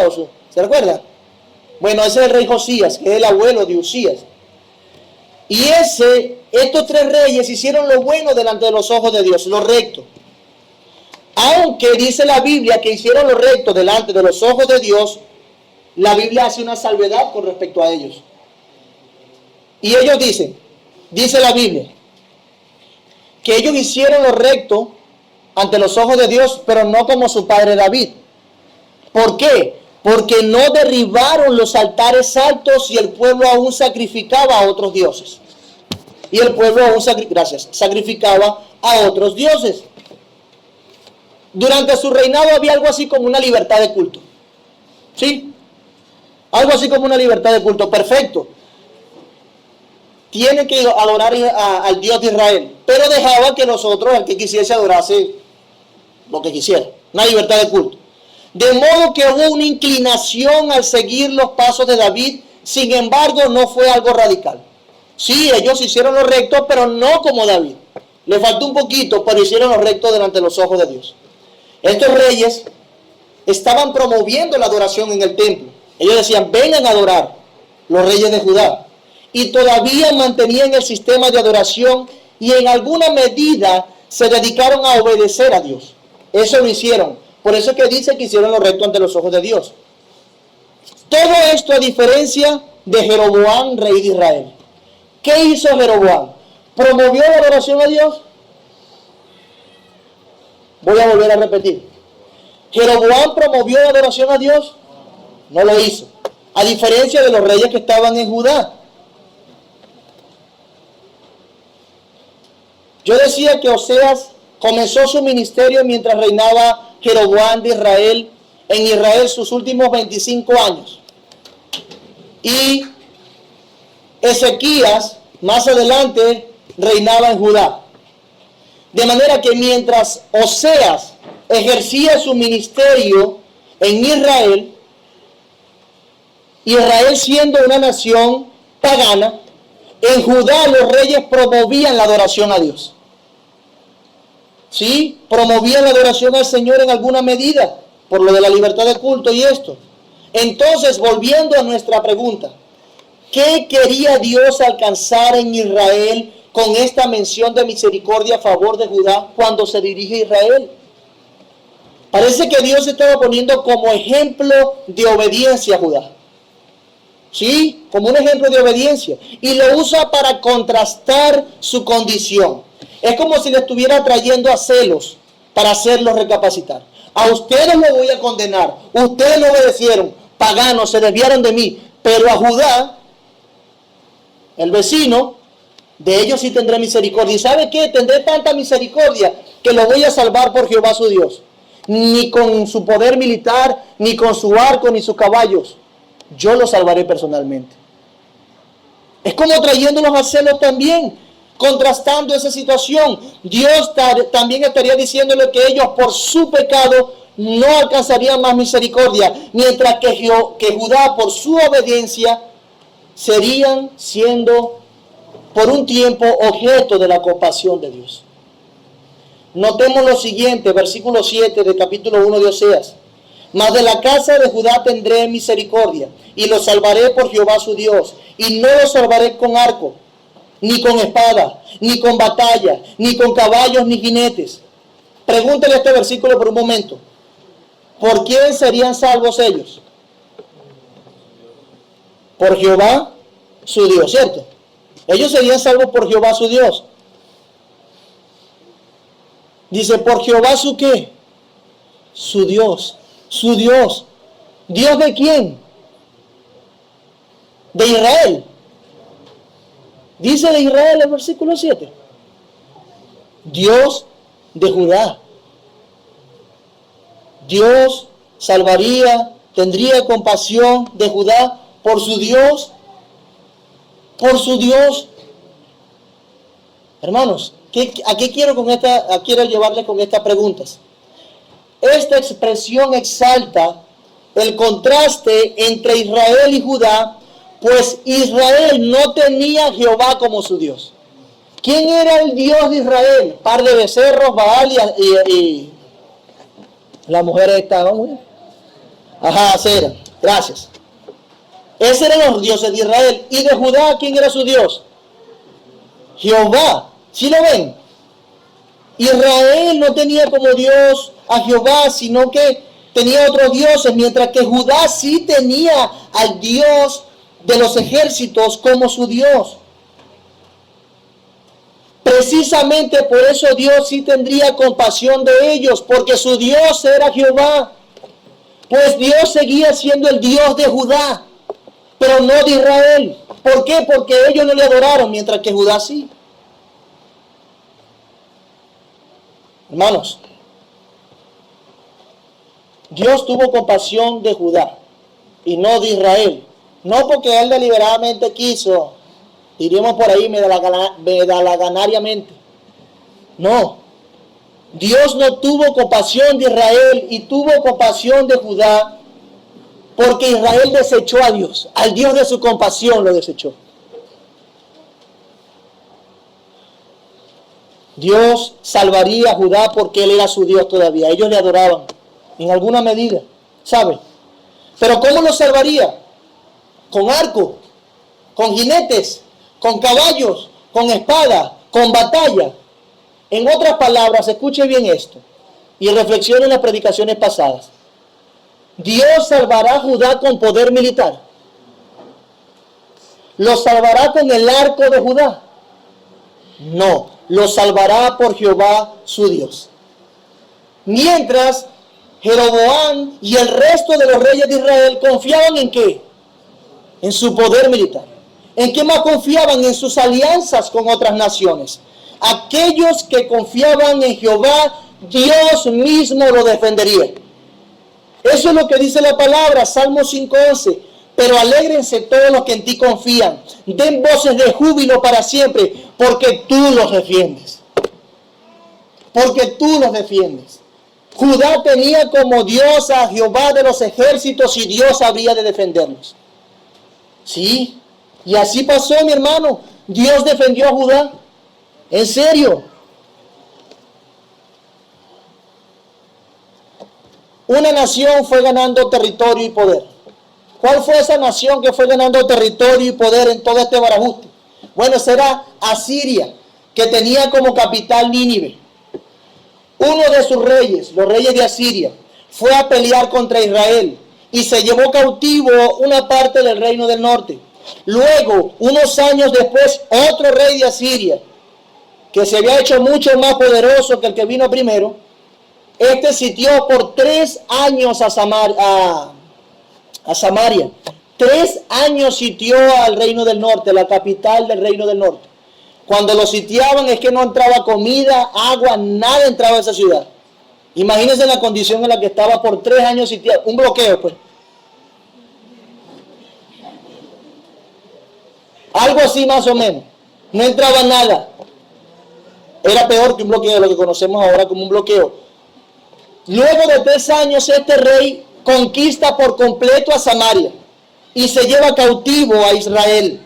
¿se recuerdan? Bueno, ese es el rey Josías, que es el abuelo de Usías. Y estos tres reyes hicieron lo bueno delante de los ojos de Dios, lo recto. Aunque dice la Biblia que hicieron lo recto delante de los ojos de Dios, la Biblia hace una salvedad con respecto a ellos. Y ellos dicen, dice la Biblia, que ellos hicieron lo recto ante los ojos de Dios, pero no como su padre David. ¿Por qué? Porque no derribaron los altares altos y el pueblo aún sacrificaba a otros dioses. Y el pueblo aún sacrificaba a otros dioses. Durante su reinado había algo así como una libertad de culto. ¿Sí? Algo así como una libertad de culto. Perfecto. Tiene que adorar al Dios de Israel, pero dejaba que nosotros, el que quisiese, adorase lo que quisiera. Una libertad de culto. De modo que hubo una inclinación al seguir los pasos de David, sin embargo no fue algo radical. Sí, ellos hicieron lo recto, pero no como David. Le faltó un poquito, pero hicieron lo recto delante de los ojos de Dios. Estos reyes estaban promoviendo la adoración en el templo. Ellos decían, vengan a adorar, los reyes de Judá. Y todavía mantenían el sistema de adoración y en alguna medida se dedicaron a obedecer a Dios. Eso lo hicieron. Por eso es que dice que hicieron lo recto ante los ojos de Dios. Todo esto a diferencia de Jeroboam, rey de Israel. ¿Qué hizo Jeroboam? ¿Promovió la adoración a Dios? Voy a volver a repetir. ¿Jeroboam promovió la adoración a Dios? No lo hizo. A diferencia de los reyes que estaban en Judá. Yo decía que Oseas comenzó su ministerio mientras reinaba Jeroboam de Israel, en Israel sus últimos 25 años. Y Ezequías, más adelante, reinaba en Judá. De manera que mientras Oseas ejercía su ministerio en Israel, Israel siendo una nación pagana, en Judá los reyes promovían la adoración a Dios. ¿Sí? Promovían la adoración al Señor en alguna medida, por lo de la libertad de culto y esto. Entonces, volviendo a nuestra pregunta, ¿qué quería Dios alcanzar en Israel con esta mención de misericordia a favor de Judá cuando se dirige a Israel? Parece que Dios estaba poniendo como ejemplo de obediencia a Judá. ¿Sí? Como un ejemplo de obediencia. Y lo usa para contrastar su condición. Es como si le estuviera trayendo a celos para hacerlos recapacitar. A ustedes lo voy a condenar. Ustedes no obedecieron. Paganos, se desviaron de mí. Pero a Judá, el vecino, de ellos sí tendré misericordia. ¿Y sabe qué? Tendré tanta misericordia que lo voy a salvar por Jehová su Dios. Ni con su poder militar, ni con su arco, ni sus caballos. Yo lo salvaré personalmente. Es como trayéndolos a celos también, contrastando esa situación. Dios también estaría diciéndole que ellos por su pecado no alcanzarían más misericordia, mientras que Judá por su obediencia serían siendo por un tiempo objeto de la compasión de Dios. Notemos lo siguiente, versículo 7 del capítulo 1 de Oseas. Mas de la casa de Judá tendré misericordia, y lo salvaré por Jehová su Dios, y no lo salvaré con arco, ni con espada, ni con batalla, ni con caballos, ni jinetes. Pregúntele este versículo por un momento. ¿Por quién serían salvos ellos? Por Jehová su Dios, ¿cierto? Ellos serían salvos por Jehová su Dios. Dice, ¿por Jehová su qué? Su Dios. Su Dios. ¿Dios de quién? De Israel. Dice de Israel el versículo 7. Dios de Judá. Dios salvaría, tendría compasión de Judá por su Dios. Por su Dios. Hermanos, ¿a qué quiero llevarles con estas preguntas? Esta expresión exalta el contraste entre Israel y Judá, pues Israel no tenía a Jehová como su Dios. ¿Quién era el Dios de Israel? Par de becerros, Baal y la mujer estaban. Ajá, Acera. Gracias. Esos eran los dioses de Israel. ¿Y de Judá quién era su Dios? Jehová. ¿Sí lo ven? Israel no tenía como Dios a Jehová, sino que tenía otros dioses, mientras que Judá sí tenía al Dios de los ejércitos como su Dios. Precisamente por eso Dios sí tendría compasión de ellos, porque su Dios era Jehová. Pues Dios seguía siendo el Dios de Judá, pero no de Israel. ¿Por qué? Porque ellos no le adoraron, mientras que Judá sí. Hermanos, Dios tuvo compasión de Judá, y no de Israel. No porque él deliberadamente quiso, diríamos por ahí, medalaganariamente. No. Dios no tuvo compasión de Israel y tuvo compasión de Judá porque Israel desechó a Dios. Al Dios de su compasión lo desechó. Dios salvaría a Judá porque él era su Dios todavía. Ellos le adoraban en alguna medida, ¿sabe? Pero ¿cómo lo salvaría? Con arco, con jinetes, con caballos, con espada, con batalla. En otras palabras, escuche bien esto y reflexione en las predicaciones pasadas. Dios salvará a Judá con poder militar. ¿Lo salvará con el arco de Judá? No, lo salvará por Jehová su Dios. Mientras Jeroboam y el resto de los reyes de Israel confiaban ¿en qué? En su poder militar. ¿En qué más confiaban? En sus alianzas con otras naciones. Aquellos que confiaban en Jehová, Dios mismo lo defendería. Eso es lo que dice la palabra, Salmo 5:11. Pero alégrense todos los que en ti confían. Den voces de júbilo para siempre, porque tú los defiendes. Porque tú los defiendes. Judá tenía como Dios a Jehová de los ejércitos y Dios habría de defenderlos. Sí, y así pasó, mi hermano. Dios defendió a Judá. En serio. Una nación fue ganando territorio y poder. ¿Cuál fue esa nación que fue ganando territorio y poder en todo este barajuste? Bueno, será Asiria, que tenía como capital Nínive. Uno de sus reyes, los reyes de Asiria, fue a pelear contra Israel y se llevó cautivo una parte del reino del norte. Luego, unos años después, otro rey de Asiria, que se había hecho mucho más poderoso que el que vino primero, este sitió por 3 años a Samaria. 3 años sitió al reino del norte, la capital del reino del norte. Cuando lo sitiaban es que no entraba comida, agua, nada entraba a esa ciudad. Imagínense la condición en la que estaba por 3 años sitiado. Un bloqueo, pues. Algo así más o menos. No entraba nada. Era peor que un bloqueo, lo que conocemos ahora como un bloqueo. Luego de 3 años, este rey conquista por completo a Samaria y se lleva cautivo a Israel.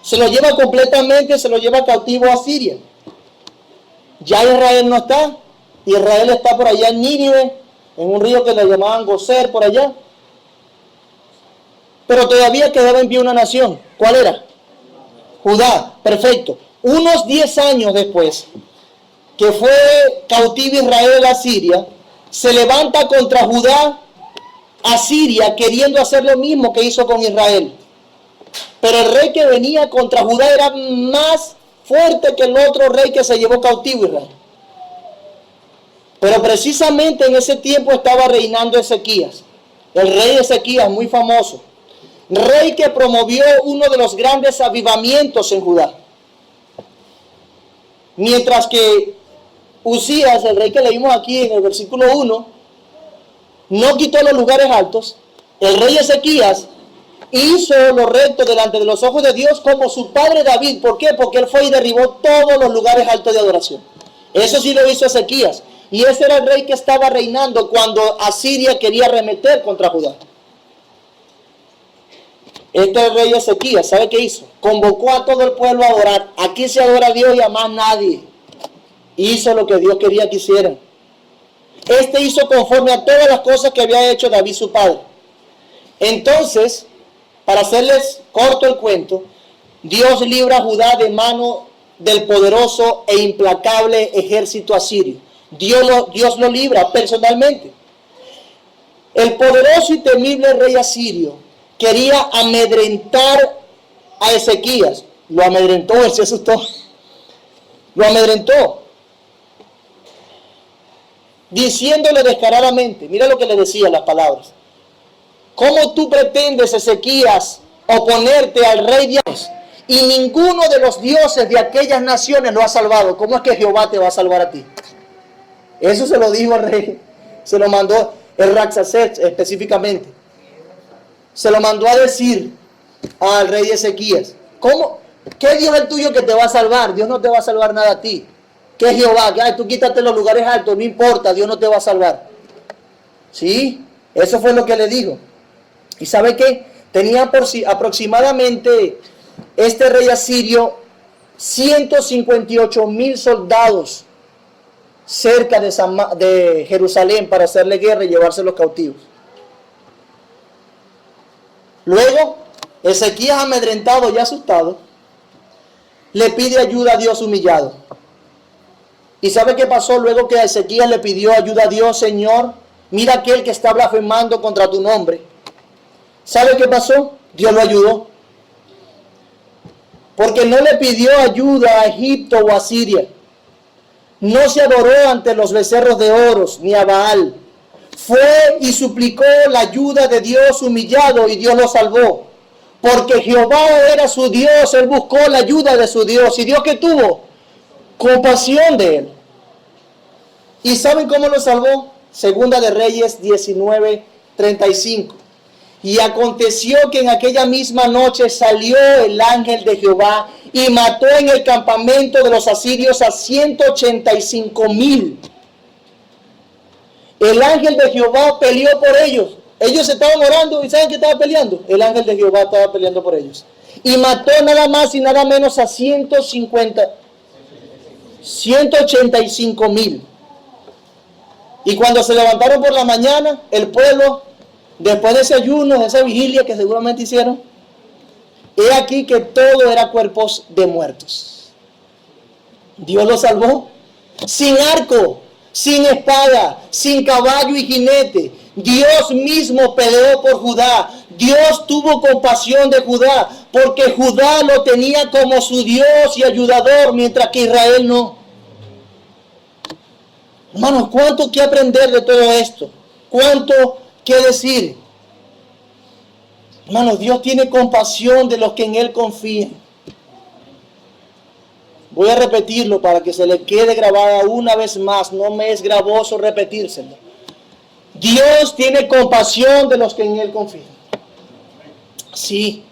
Se lo lleva completamente, se lo lleva cautivo a Siria. Ya Israel no está. Israel está por allá en Nínive, en un río que le llamaban Gozer, por allá. Pero todavía quedaba en pie una nación. ¿Cuál era? Judá. Perfecto. Unos 10 años después, que fue cautivo Israel a Siria, se levanta contra Judá a Siria queriendo hacer lo mismo que hizo con Israel. Pero el rey que venía contra Judá era más fuerte que el otro rey que se llevó cautivo Israel. Pero precisamente en ese tiempo estaba reinando Ezequías, el rey Ezequías, muy famoso, rey que promovió uno de los grandes avivamientos en Judá. Mientras que Usías, el rey que leímos aquí en el versículo 1, no quitó los lugares altos, el rey Ezequías hizo lo recto delante de los ojos de Dios como su padre David. ¿Por qué? Porque él fue y derribó todos los lugares altos de adoración. Eso sí lo hizo Ezequías. Y ese era el rey que estaba reinando cuando Asiria quería arremeter contra Judá. Este es el rey Ezequías. ¿Sabe qué hizo? Convocó a todo el pueblo a adorar. Aquí se adora a Dios y a más nadie. Hizo lo que Dios quería que hicieran. Este hizo conforme a todas las cosas que había hecho David su padre. Entonces, para hacerles corto el cuento, Dios libra a Judá de mano del poderoso e implacable ejército asirio. Dios lo libra personalmente. El poderoso y temible rey asirio quería amedrentar a Ezequías. Lo amedrentó, él se asustó. Lo amedrentó. Diciéndole descaradamente, mira lo que le decía las palabras. ¿Cómo tú pretendes, Ezequías, oponerte al rey Dios? Y ninguno de los dioses de aquellas naciones lo ha salvado. ¿Cómo es que Jehová te va a salvar a ti? Eso se lo dijo al rey. Se lo mandó el Raxacet específicamente. se lo mandó a decir al rey Ezequías. ¿Cómo? ¿Qué Dios es el tuyo que te va a salvar? Dios no te va a salvar nada a ti. ¿Qué es Jehová? Que tú quítate los lugares altos, no importa, Dios no te va a salvar. ¿Sí? Eso fue lo que le dijo. ¿Y sabe qué? Tenía por sí aproximadamente este rey asirio 158,000 soldados cerca de Jerusalén para hacerle guerra y llevarse los cautivos. Luego, Ezequías, amedrentado y asustado, le pide ayuda a Dios humillado. ¿Y sabe qué pasó luego que Ezequías le pidió ayuda a Dios? Señor, mira aquel que está blasfemando contra tu nombre. ¿Sabe qué pasó? Dios lo ayudó. Porque no le pidió ayuda a Egipto o a Siria. No se adoró ante los becerros de oros ni a Baal. Fue y suplicó la ayuda de Dios humillado y Dios lo salvó. Porque Jehová era su Dios, él buscó la ayuda de su Dios. ¿Y Dios qué tuvo? Compasión de él. ¿Y saben cómo lo salvó? Segunda de Reyes 19:35. Y aconteció que en aquella misma noche salió el ángel de Jehová y mató en el campamento de los asirios a 185,000. El ángel de Jehová peleó por ellos. Ellos estaban orando y ¿saben qué estaba peleando? El ángel de Jehová estaba peleando por ellos. Y mató nada más y nada menos a 185,000. Y cuando se levantaron por la mañana, el pueblo, después de ese ayuno, de esa vigilia que seguramente hicieron, he aquí que todo era cuerpos de muertos. Dios los salvó sin arco, sin espada, sin caballo y jinete. Dios mismo peleó por Judá. Dios tuvo compasión de Judá, porque Judá lo tenía como su Dios y ayudador, mientras que Israel no. Hermanos, ¿cuánto que aprender de todo esto? ¿Cuánto que decir? Hermanos, Dios tiene compasión de los que en Él confían. Voy a repetirlo para que se le quede grabada una vez más. No me es gravoso repetírselo. Dios tiene compasión de los que en Él confían. Sí,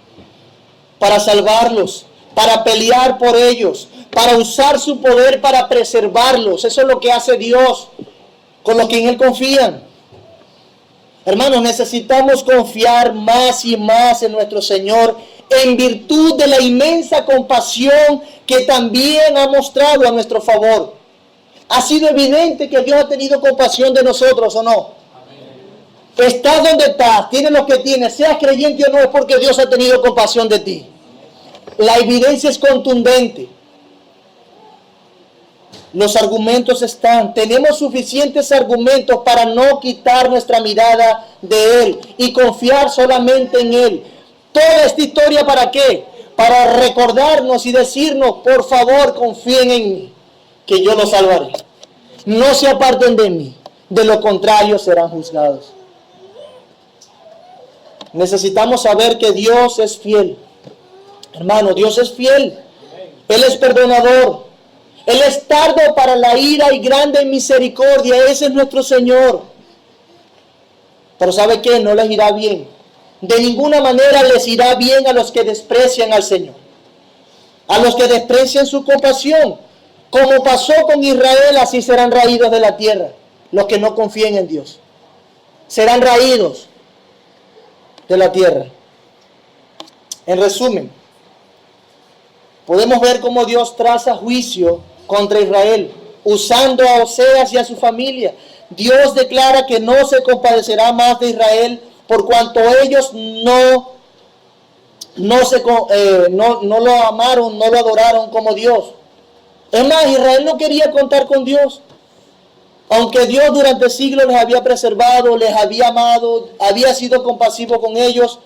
para salvarlos, para pelear por ellos, para usar su poder para preservarlos. Eso es lo que hace Dios con los que en Él confían. Hermanos, necesitamos confiar más y más en nuestro Señor en virtud de la inmensa compasión que también ha mostrado a nuestro favor. Ha sido evidente que Dios ha tenido compasión de nosotros, ¿o no? Estás donde estás, tienes lo que tienes, seas creyente o no, es porque Dios ha tenido compasión de ti. La evidencia es contundente. Los argumentos están. Tenemos suficientes argumentos para no quitar nuestra mirada de Él y confiar solamente en Él. Toda esta historia, ¿para qué? Para recordarnos y decirnos, por favor, confíen en mí, que yo los salvaré. No se aparten de mí, de lo contrario serán juzgados. Necesitamos saber que Dios es fiel. Hermano, Dios es fiel. Él es perdonador. Él es tardo para la ira y grande en misericordia. Ese es nuestro Señor. Pero ¿sabe qué? No les irá bien. De ninguna manera les irá bien a los que desprecian al Señor. A los que desprecian su compasión. Como pasó con Israel, así serán raídos de la tierra. Los que no confíen en Dios. Serán raídos de la tierra. En resumen, podemos ver cómo Dios traza juicio contra Israel, usando a Oseas y a su familia. Dios declara que no se compadecerá más de Israel por cuanto ellos no lo amaron, no lo adoraron como Dios. Es más, Israel no quería contar con Dios. Aunque Dios durante siglos les había preservado, les había amado, había sido compasivo con ellos,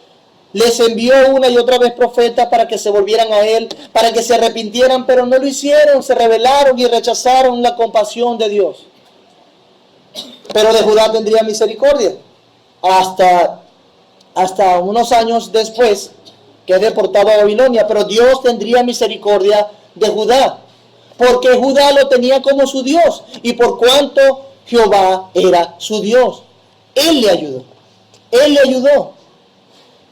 les envió una y otra vez profetas para que se volvieran a Él, para que se arrepintieran, pero no lo hicieron, se rebelaron y rechazaron la compasión de Dios. Pero de Judá tendría misericordia, hasta unos años después, que es deportado a Babilonia, pero Dios tendría misericordia de Judá, porque Judá lo tenía como su Dios, y por cuanto Jehová era su Dios, Él le ayudó.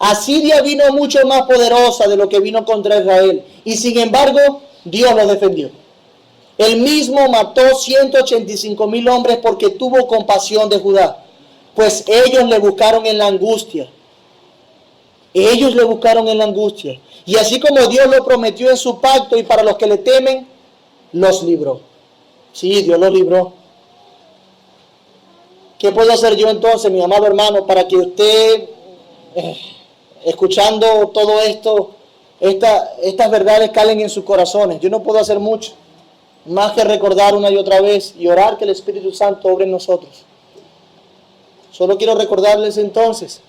Asiria vino mucho más poderosa de lo que vino contra Israel. Y sin embargo, Dios los defendió. Él mismo mató 185,000 hombres porque tuvo compasión de Judá. Pues ellos le buscaron en la angustia. Ellos le buscaron en la angustia. Y así como Dios lo prometió en su pacto y para los que le temen, los libró. Sí, Dios los libró. ¿Qué puedo hacer yo entonces, mi amado hermano, para que usted, escuchando todo esto, estas verdades calen en sus corazones? Yo no puedo hacer mucho, más que recordar una y otra vez y orar que el Espíritu Santo obre en nosotros. Solo quiero recordarles entonces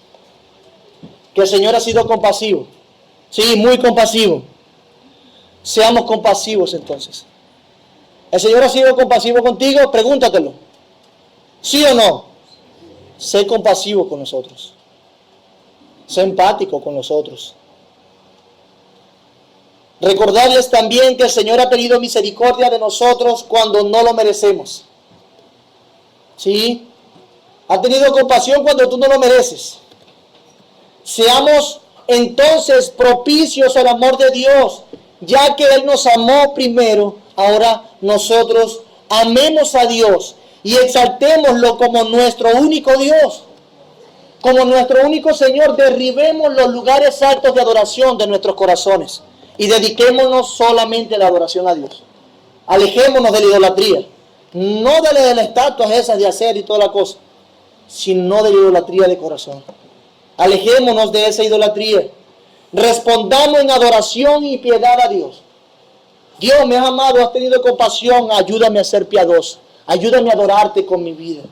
que el Señor ha sido compasivo. Sí, muy compasivo. Seamos compasivos entonces. ¿El Señor ha sido compasivo contigo? Pregúntatelo. ¿Sí o no? Sé compasivo con nosotros. Sé empático con nosotros. Recordarles también que el Señor ha tenido misericordia de nosotros cuando no lo merecemos. ¿Sí? Ha tenido compasión cuando tú no lo mereces. Seamos entonces propicios al amor de Dios, ya que Él nos amó primero. Ahora nosotros amemos a Dios y exaltémoslo como nuestro único Dios, como nuestro único Señor. Derribemos los lugares altos de adoración de nuestros corazones y dediquémonos solamente a la adoración a Dios. Alejémonos de la idolatría, no de las estatuas esas de hacer y toda la cosa, sino de la idolatría de corazón. Alejémonos de esa idolatría. Respondamos en adoración y piedad a Dios. Dios, me has amado, has tenido compasión, ayúdame a ser piadoso. Ayúdame a adorarte con mi vida.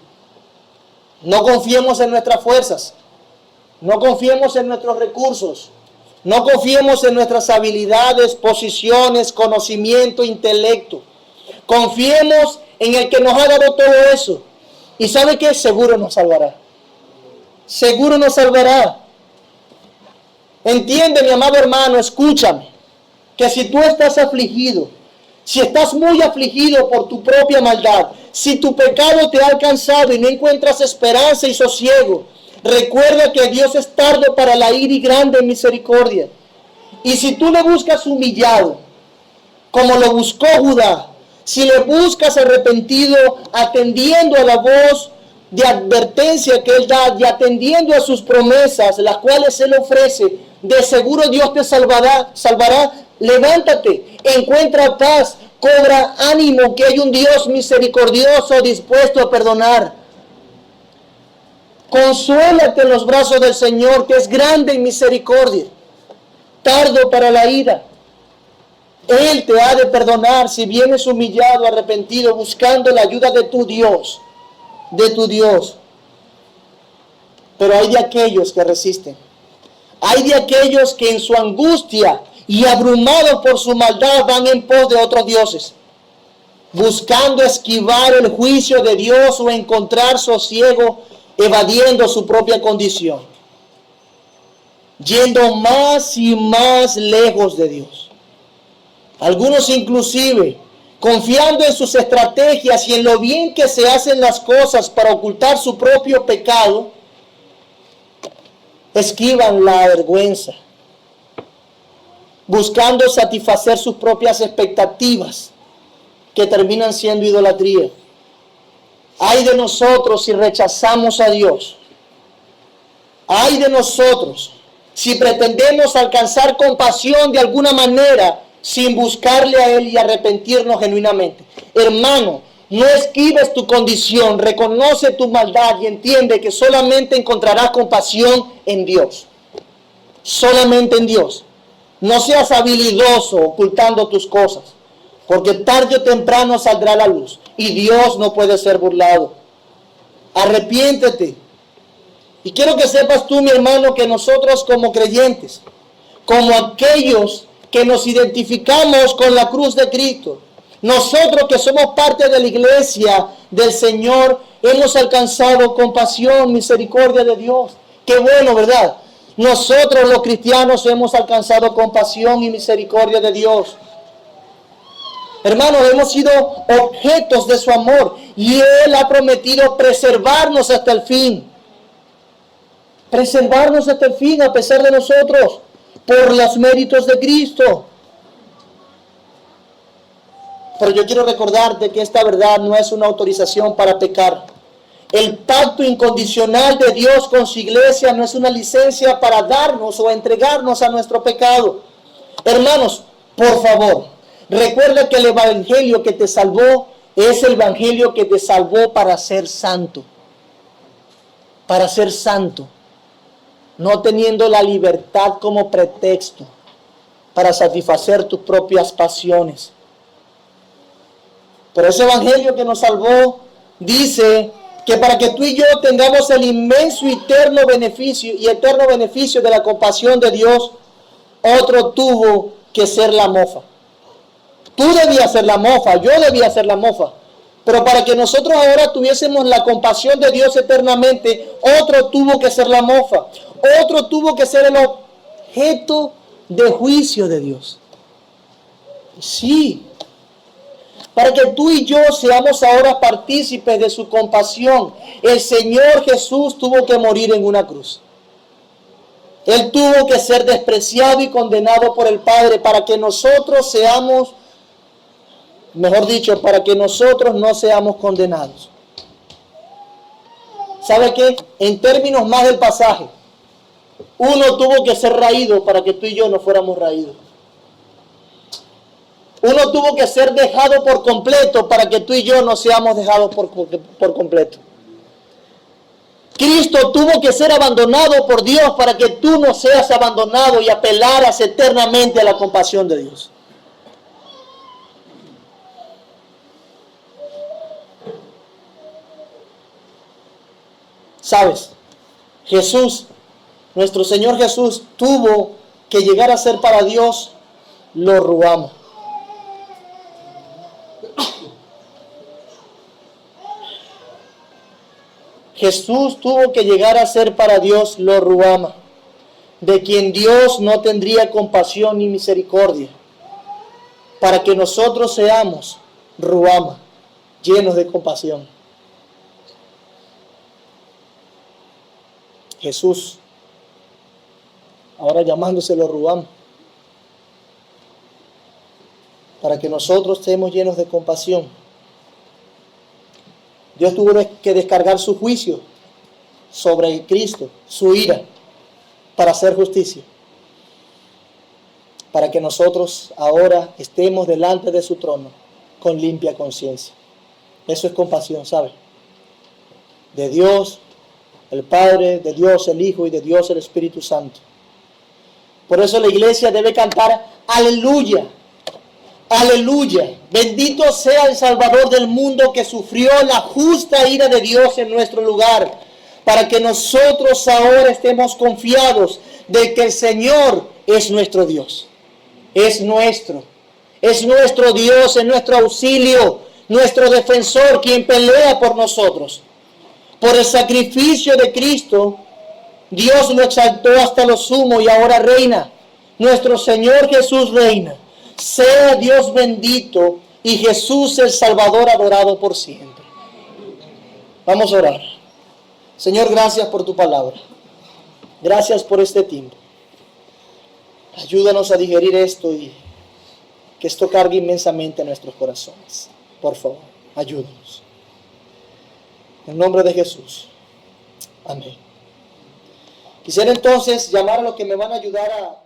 No confiemos en nuestras fuerzas. No confiemos en nuestros recursos. No confiemos en nuestras habilidades, posiciones, conocimiento, intelecto. Confiemos en el que nos ha dado todo eso. ¿Y sabe qué? Seguro nos salvará. Seguro nos salvará. Entiende, mi amado hermano, escúchame, que si tú estás afligido, si estás muy afligido por tu propia maldad, si tu pecado te ha alcanzado y no encuentras esperanza y sosiego, recuerda que Dios es tardo para la ira y grande en misericordia. Y si tú le buscas humillado, como lo buscó Judá, si le buscas arrepentido, atendiendo a la voz de advertencia que Él da y atendiendo a sus promesas, las cuales Él ofrece, de seguro Dios te salvará. Levántate, encuentra paz, cobra ánimo, que hay un Dios misericordioso dispuesto a perdonar. Consuélate en los brazos del Señor, que es grande en misericordia, tardo para la ira. Él te ha de perdonar si vienes humillado, arrepentido, buscando la ayuda de tu Dios. Pero hay de aquellos que resisten. Hay de aquellos que en su angustia y abrumados por su maldad van en pos de otros dioses, buscando esquivar el juicio de Dios o encontrar sosiego, evadiendo su propia condición, yendo más y más lejos de Dios. Algunos inclusive, confiando en sus estrategias y en lo bien que se hacen las cosas para ocultar su propio pecado, esquivan la vergüenza, buscando satisfacer sus propias expectativas, que terminan siendo idolatría. Ay de nosotros si rechazamos a Dios. Ay de nosotros si pretendemos alcanzar compasión de alguna manera sin buscarle a Él y arrepentirnos genuinamente. Hermano, no esquives tu condición, reconoce tu maldad y entiende que solamente encontrarás compasión en Dios. Solamente en Dios. No seas habilidoso ocultando tus cosas, porque tarde o temprano saldrá la luz y Dios no puede ser burlado. Arrepiéntete. Y quiero que sepas tú, mi hermano, que nosotros como creyentes, como aquellos que nos identificamos con la cruz de Cristo, nosotros que somos parte de la iglesia del Señor, hemos alcanzado compasión, misericordia de Dios. Qué bueno, ¿verdad? Nosotros los cristianos hemos alcanzado compasión y misericordia de Dios. Hermanos, hemos sido objetos de su amor y Él ha prometido preservarnos hasta el fin. preservarnos hasta el fin a pesar de nosotros, por los méritos de Cristo. Pero yo quiero recordarte que esta verdad no es una autorización para pecar. El pacto incondicional de Dios con su iglesia no es una licencia para darnos o entregarnos a nuestro pecado. Hermanos, por favor, recuerda que el evangelio que te salvó es el evangelio que te salvó para ser santo. Para ser santo. No teniendo la libertad como pretexto para satisfacer tus propias pasiones. Pero ese evangelio que nos salvó dice que para que tú y yo tengamos el inmenso y eterno beneficio de la compasión de Dios, otro tuvo que ser la mofa. Tú debías ser la mofa, yo debía ser la mofa. Pero para que nosotros ahora tuviésemos la compasión de Dios eternamente, otro tuvo que ser la mofa. Otro tuvo que ser el objeto de juicio de Dios. Sí. Para que tú y yo seamos ahora partícipes de su compasión, el Señor Jesús tuvo que morir en una cruz. Él tuvo que ser despreciado y condenado por el Padre para que nosotros seamos, mejor dicho, para que nosotros no seamos condenados. ¿Sabe qué? En términos más del pasaje, uno tuvo que ser raído para que tú y yo no fuéramos raídos. Uno tuvo que ser dejado por completo para que tú y yo no seamos dejados por completo. Cristo tuvo que ser abandonado por Dios para que tú no seas abandonado y apelaras eternamente a la compasión de Dios. ¿Sabes? Jesús, nuestro Señor Jesús, tuvo que llegar a ser para Dios lo ruamo. Jesús tuvo que llegar a ser para Dios lo ruama, de quien Dios no tendría compasión ni misericordia, para que nosotros seamos ruama, llenos de compasión. Jesús, ahora llamándoselo ruama, para que nosotros estemos llenos de compasión. Dios tuvo que descargar su juicio sobre Cristo, su ira, para hacer justicia. Para que nosotros ahora estemos delante de su trono con limpia conciencia. Eso es compasión, ¿sabe? De Dios el Padre, de Dios el Hijo y de Dios el Espíritu Santo. Por eso la iglesia debe cantar aleluya. Aleluya, bendito sea el Salvador del mundo que sufrió la justa ira de Dios en nuestro lugar, para que nosotros ahora estemos confiados de que el Señor es nuestro Dios, es nuestro Dios, es nuestro auxilio, nuestro defensor, quien pelea por nosotros. Por el sacrificio de Cristo, Dios lo exaltó hasta lo sumo y ahora reina. Nuestro Señor Jesús reina. Sea Dios bendito y Jesús el Salvador adorado por siempre. Vamos a orar. Señor, gracias por tu palabra. Gracias por este tiempo. Ayúdanos a digerir esto y que esto cargue inmensamente a nuestros corazones. Por favor, ayúdanos. En el nombre de Jesús. Amén. Quisiera entonces llamar a los que me van a ayudar a